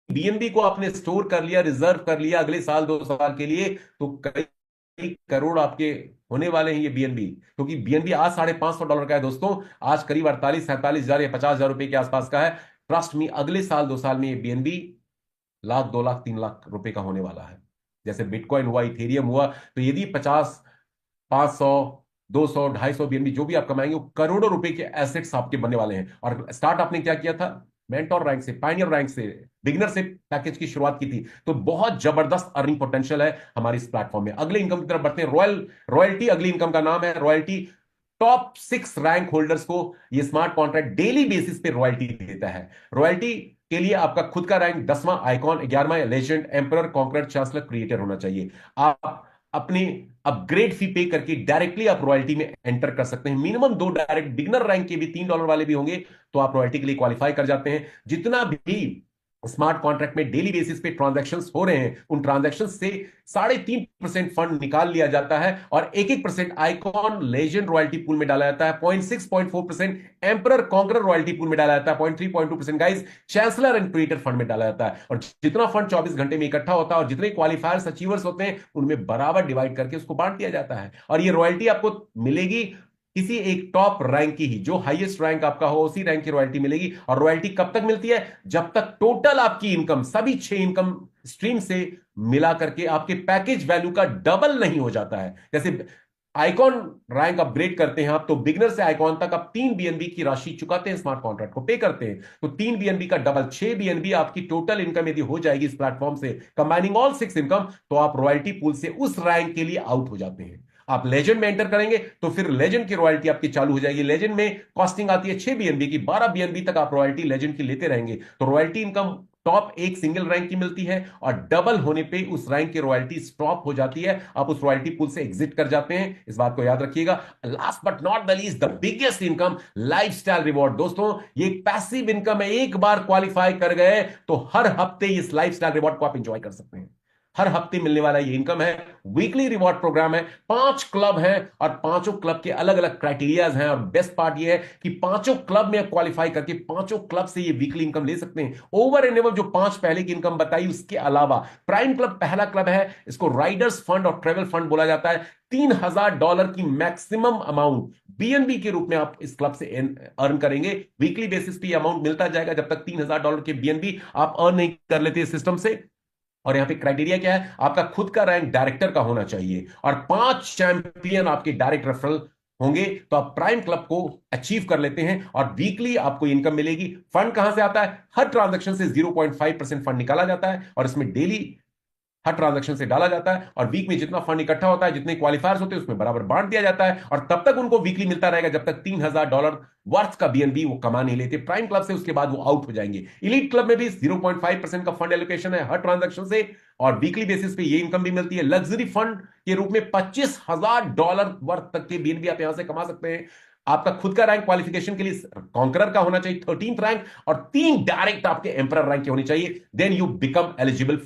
BNB को आपने स्टोर कर लिया, रिजर्व कर लिया अगले साल 2 साल के लिए, तो कई करोड़ आपके होने वाले हैं ये बीएनबी, क्योंकि बीएनबी आज $550 का है दोस्तों। आज करीब 48-47 हजार या 50,000 रुपए के आसपास का है। ट्रस्ट मी, अगले साल 2 साल में ये बीएनबी लाख, 2 लाख, 3 लाख रुपए का होने वाला है। जैसे बिटकॉइन हुआ, इथेरियम हुआ, तो यदि 50, 500, 200, 250 बीएनबी जो भी आप कमाएंगे, वो करोड़ों रुपए के एसेट्स आपके बनने वाले हैं। और स्टार्ट आपने क्या किया था? मेंटोर रैंक से, पायनियर रैंक से, बिगिनर से पैकेज की शुरुआत की थी। तो बहुत जबरदस्त अर्निंग पोटेंशियल है हमारी इस प्लेटफॉर्म में। अगले इनकम की तरफ बढ़ते हैं। रॉयल्टी अगली इनकम का नाम है। रॉयल्टी टॉप 6 रैंक होल्डर्स को ये स्मार्ट कॉन्ट्रैक्ट डेली बेसिस पे रॉयल्टी देता है। रॉयल्टी के लिए आपका खुद का रैंक 10वां, आइकॉन 11वां, legend, emperor, conqueror, chancellor, creator होना चाहिए। आप अपनी अपग्रेड फी पे करके डायरेक्टली आप रॉयल्टी में एंटर कर सकते हैं। मिनिमम 2 डायरेक्ट बिगनर रैंक के भी $3 वाले भी होंगे, तो आप रॉयल्टी के लिए क्वालिफाई कर जाते हैं। जितना भी स्मार्ट कॉन्ट्रैक्ट में डेली बेसिस पे ट्रांजैक्शंस हो रहे हैं, उन ट्रांजैक्शंस से 3.5% फंड निकाल लिया जाता है और 1% आइकॉन लेजेंड रॉयल्टी पूल में डाला जाता है। 0.6-0.4% एम्परर कॉन्करर रॉयल्टी पूल में डाला जाता है। 0.3-0.2% guys chancellor and creator fund में डाला जाता है। और जितना फंड 24 घंटे में इकट्ठा होता है और जितने क्वालिफायर्स अचीवर्स होते हैं, उनमें बराबर डिवाइड करके उसको बांट दिया जाता है। और ये रॉयल्टी आपको मिलेगी किसी एक टॉप रैंक की ही, जो हाईएस्ट रैंक आपका हो उसी रैंक की रॉयल्टी मिलेगी। और रॉयल्टी कब तक मिलती है? जब तक टोटल आपकी इनकम सभी 6 इनकम स्ट्रीम से मिला करके आपके पैकेज वैल्यू का डबल नहीं हो जाता है। जैसे आइकॉन रैंक अपग्रेड करते हैं आप, तो बिगनर से आइकॉन तक आप 3 बीएनबी की राशि चुकाते हैं, स्मार्ट कॉन्ट्रैक्ट को पे करते हैं, तो 3 बीएनबी का डबल 6 बीएनबी आपकी टोटल इनकम यदि हो जाएगी इस प्लेटफॉर्म से, कंबाइनिंग ऑल 6 इनकम, तो आप रॉयल्टी पूल से उस रैंक के लिए आउट हो जाते हैं। आप लेजेंड में एंटर करेंगे तो फिर लेजेंड की रॉयल्टी आपकी चालू हो जाएगी। लेजेंड में कॉस्टिंग आती है 6 बीएनबी की, 12 बीएनबी तक आप रॉयल्टी लेजेंड की लेते रहेंगे। तो रॉयल्टी इनकम टॉप एक सिंगल रैंक की मिलती है और डबल होने पे उस रैंक की रॉयल्टी स्टॉप हो जाती है, आप उस रॉयल्टी पूल से एग्जिट कर जाते हैं। इस बात को याद रखिएगा। Last but not the least, the biggest income, lifestyle reward. दोस्तों ये एक पैसिव इनकम है। एक बार क्वालिफाई कर गए तो हर हफ्ते इस लाइफस्टाइल रिवॉर्ड को आप एंजॉय कर सकते हैं। हर हफ्ते मिलने वाला ये इनकम है। वीकली रिवॉर्ड प्रोग्राम है। 5 क्लब हैं और पांचों क्लब के अलग अलग क्राइटेरियाज हैं। और बेस्ट पार्ट ये है कि पांचों क्लब में क्वालिफाई करके पांचों क्लब से ये वीकली इनकम ले सकते हैं। ओवर एंड एबव जो 5 पहले की इनकम बताई, उसके अलावा प्राइम क्लब पहला क्लब है। इसको राइडर्स फंड और ट्रेवल फंड बोला जाता है। $3,000 की मैक्सिमम अमाउंट बीएनबी के रूप में आप इस क्लब से अर्न करेंगे। वीकली बेसिस पे अमाउंट मिलता जाएगा जब तक $3,000 के बीएनबी आप अर्न नहीं कर लेते सिस्टम से। और यहां पे क्राइटेरिया क्या है? आपका खुद का रैंक डायरेक्टर का होना चाहिए और 5 चैंपियन आपके डायरेक्ट रेफरल होंगे, तो आप प्राइम क्लब को अचीव कर लेते हैं और वीकली आपको इनकम मिलेगी। फंड कहां से आता है? हर ट्रांजैक्शन से 0.5% फंड निकाला जाता है और इसमें डेली हर ट्रांजैक्शन से डाला जाता है। और वीक में जितना फंड इकट्ठा होता है, जितने क्वालिफायर्स होते हैं, उसमें बराबर बांट दिया जाता है। और तब तक उनको वीकली मिलता रहेगा जब तक $3,000 वर्थ का बीएनबी वो कमा नहीं लेते प्राइम क्लब से। उसके बाद वो आउट हो जाएंगे। इलीट क्लब में भी 0.5% का फंड एलोकेशन है हर ट्रांजैक्शन से और वीकली बेसिस पे ये इनकम भी मिलती है। लग्जरी फंड के रूप में $25,000 वर्थ तक के बीएनबी आप यहां से कमा सकते हैं। आपका खुद का रैंक क्वालिफिकेशन के लिए कॉन्करर का होना चाहिए 13th रैंक और 3 डायरेक्ट आपके एम्परर रैंक के होने चाहिए। Then you become eligible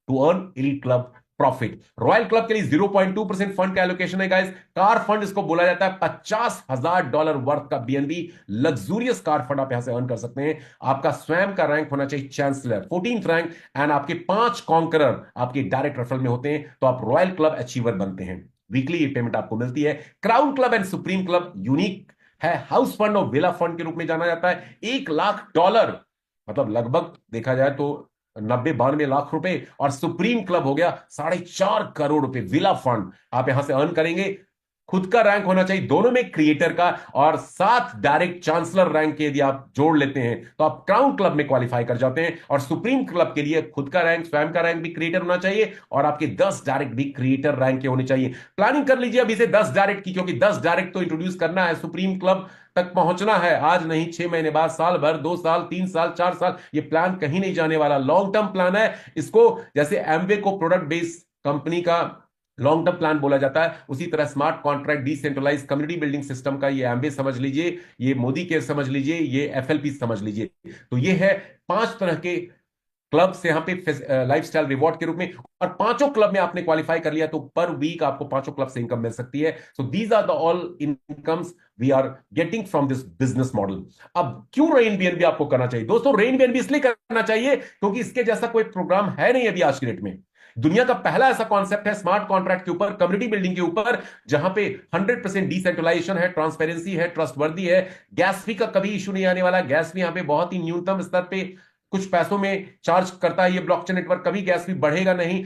to earn elite club profit. Royal club के लिए 0.2% फंड का एलोकेशन है गाइस। कार फंड इसको बोला जाता है। $50,000 वर्थ का बीएनबी लग्जूरियस कार फंड आप यहां से अर्न कर सकते हैं। आपका स्वयं का रैंक होना चाहिए चांसलर 14th रैंक एंड आपके 5 कॉन्करर आपके डायरेक्ट रेफरल में होते हैं, तो आप रॉयल क्लब अचीवर बनते हैं। वीकली ये पेमेंट आपको मिलती है। Crown club and supreme club unique है। हाउस फंड और विला फंड के रूप में जाना जाता है। $1,00,000 मतलब लगभग देखा जाए तो 90-92 लाख रुपए और सुप्रीम क्लब हो गया 4.5 करोड़ रुपए विला फंड आप यहां से अर्न करेंगे। खुद का रैंक होना चाहिए दोनों में, क्रिएटर का और 7 डायरेक्ट चांसलर रैंक के यदि आप जोड़ लेते हैं तो आप क्राउन क्लब में क्वालिफाई कर जाते हैं। और सुप्रीम क्लब के लिए खुद का रैंक, स्वयं का रैंक भी क्रिएटर होना चाहिए और आपके 10 डायरेक्ट भी क्रिएटर रैंक के होने चाहिए। प्लानिंग कर लीजिए अभी से 10 डायरेक्ट की, क्योंकि 10 डायरेक्ट तो इंट्रोड्यूस करना है, सुप्रीम क्लब तक पहुंचना है। आज नहीं, 6 महीने बाद, साल भर, 2 साल, 3 साल, 4 साल, ये प्लान कहीं नहीं जाने वाला। लॉन्ग टर्म प्लान है। इसको जैसे एमवे को प्रोडक्ट बेस्ड कंपनी का लॉन्ग टर्म प्लान बोला जाता है, उसी तरह smart contract decentralize community building system का ये एमबे समझ लीजिए, ये मोदी केयर समझ लीजिए, ये एफएलपी समझ लीजिए। तो ये है 5 तरह के क्लब से यहाँ पे लाइफस्टाइल रिवॉर्ड के रूप में। और 5 क्लब में आपने क्वालिफाई कर लिया तो पर वीक आपको 5 क्लब से इनकम मिल सकती है। So these are the all incomes we are getting from this business model. अब क्यों रेन बीएनबी आपको करना चाहिए? दोस्तों रेन बीएनबी इसलिए करना चाहिए क्योंकि इसके जैसा कोई प्रोग्राम है नहीं अभी आज की डेट में। दुनिया का पहला ऐसा कॉन्सेप्ट है स्मार्ट कॉन्ट्रैक्ट के ऊपर, कम्युनिटी बिल्डिंग के ऊपर, जहां पे 100% डिसेंट्रलाइजेशन है, ट्रांसपेरेंसी है, ट्रस्टवर्दी है। गैस फी का कभी इशू नहीं आने वाला। गैस फी यहां पे बहुत ही न्यूनतम स्तर पे कुछ पैसों में चार्ज करता है ये ब्लॉकचेन नेटवर्क, कभी गैस फी बढ़ेगा नहीं।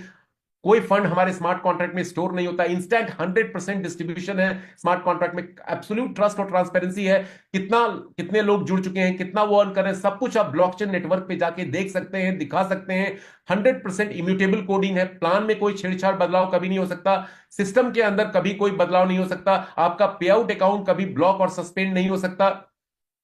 कोई फंड हमारे स्मार्ट कॉन्ट्रैक्ट में स्टोर नहीं होता, इंस्टेंट 100% डिस्ट्रीब्यूशन है स्मार्ट कॉन्ट्रैक्ट में, एब्सोल्यूट ट्रस्ट और ट्रांसपेरेंसी है। कितना कितने लोग जुड़ चुके हैं, कितना वो अर्न कर रहे हैं, सब कुछ आप ब्लॉकचेन नेटवर्क पे जाके देख सकते हैं, दिखा सकते हैं। 100% इम्यूटेबल कोडिंग है, प्लान में कोई छेड़छाड़ बदलाव कभी नहीं हो सकता, सिस्टम के अंदर कभी कोई बदलाव नहीं हो सकता, आपका पे आउट अकाउंट कभी ब्लॉक और सस्पेंड नहीं हो सकता।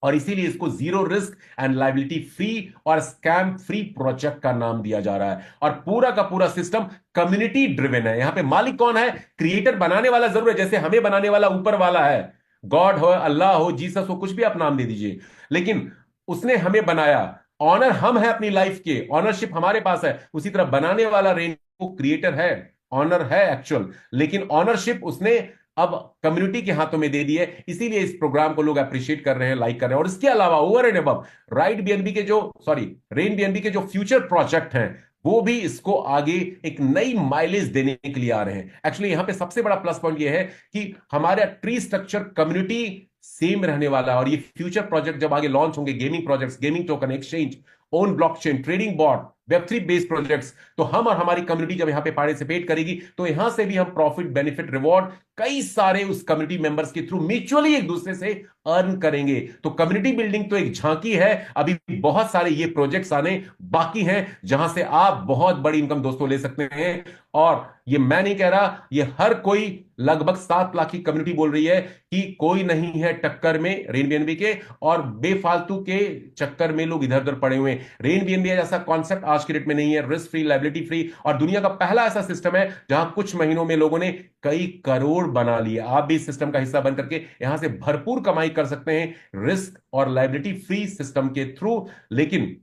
और इसीलिए इसको zero risk and liability free और स्कैम फ्री प्रोजेक्ट का नाम दिया जा रहा है। और पूरा का पूरा सिस्टम कम्युनिटी ड्रिवन है। यहां पे मालिक कौन है? क्रिएटर बनाने वाला जरूर है, जैसे हमें बनाने वाला ऊपर वाला है, गॉड हो, अल्लाह हो, जीसस हो, कुछ भी आप नाम दे दीजिए, लेकिन उसने हमें बनाया। ऑनर हम है अपनी लाइफ के, ऑनरशिप हमारे पास है। उसी तरह बनाने वाला रेनको क्रिएटर है, ऑनर है एक्चुअल, लेकिन ऑनरशिप उसने अब कम्युनिटी के हाथों में दे दी है। इसीलिए इस प्रोग्राम को लोग अप्रिशिएट कर रहे हैं, लाइक कर रहे हैं। और इसके अलावा over and above right BNB के जो सॉरी रेन बीएनबी के जो फ्यूचर प्रोजेक्ट हैं, वो भी इसको आगे एक नई माइलेज देने के लिए आ रहे हैं। एक्चुअली यहां पे सबसे बड़ा प्लस पॉइंट ये है कि हमारा ट्री स्ट्रक्चर कम्युनिटी सेम रहने वाला है। और ये फ्यूचर प्रोजेक्ट जब आगे लॉन्च होंगे, gaming projects, gaming token exchange, own blockchain, trading bot, वेब3 बेस्ड प्रोजेक्ट्स, तो हम और हमारी कम्युनिटी जब यहां पे पार्टिसिपेट करेगी, तो यहां से भी हम प्रॉफिट, बेनिफिट, रिवॉर्ड कई सारे उस कम्युनिटी मेंबर्स के थ्रू म्यूचुअली एक दूसरे से अर्न करेंगे। तो कम्युनिटी बिल्डिंग तो एक झांकी है, अभी बहुत सारे ये प्रोजेक्ट्स आने बाकी हैं, जहां से आप बहुत बड़ी इनकम दोस्तों ले सकते हैं। और ये मैं नहीं कह रहा, ये हर कोई, लगभग 7 लाख की कम्युनिटी बोल रही है कि कोई नहीं है टक्कर में रेन बीएनबी के, और बेफालतू के चक्कर में लोग इधर उधर पड़े हुए हैं। रेन बीएनबी जैसा कॉन्सेप्ट आज की डेट में नहीं है, रिस्क फ्री, लाइबिलिटी फ्री, और दुनिया का पहला ऐसा सिस्टम है जहां कुछ महीनों में लोगों ने कई करोड़ बना लिए। आप भी इस सिस्टम का हिस्सा बन करके यहां से भरपूर कमाई कर सकते हैं रिस्क और लाइबिलिटी फ्री सिस्टम के थ्रू। लेकिन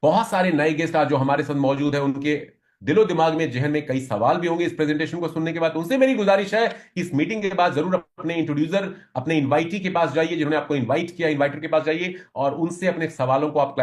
बहुत सारे नए गेस्ट आज जो हमारे साथ मौजूद हैं, उनके दिलो दिमाग में, जहन में कई सवाल भी होंगे इस प्रेजेंटेशन को सुनने के बाद। उनसे मेरी गुजारिश है कि इस मीटिंग के बाद जरूर अपने इंट्रोड्यूसर, अपने इनवाइटी के पास जाइए, जिन्होंने आपको इनवाइट किया, इनवाइटर के पास जाइए और उनसे अपने सवालों को आप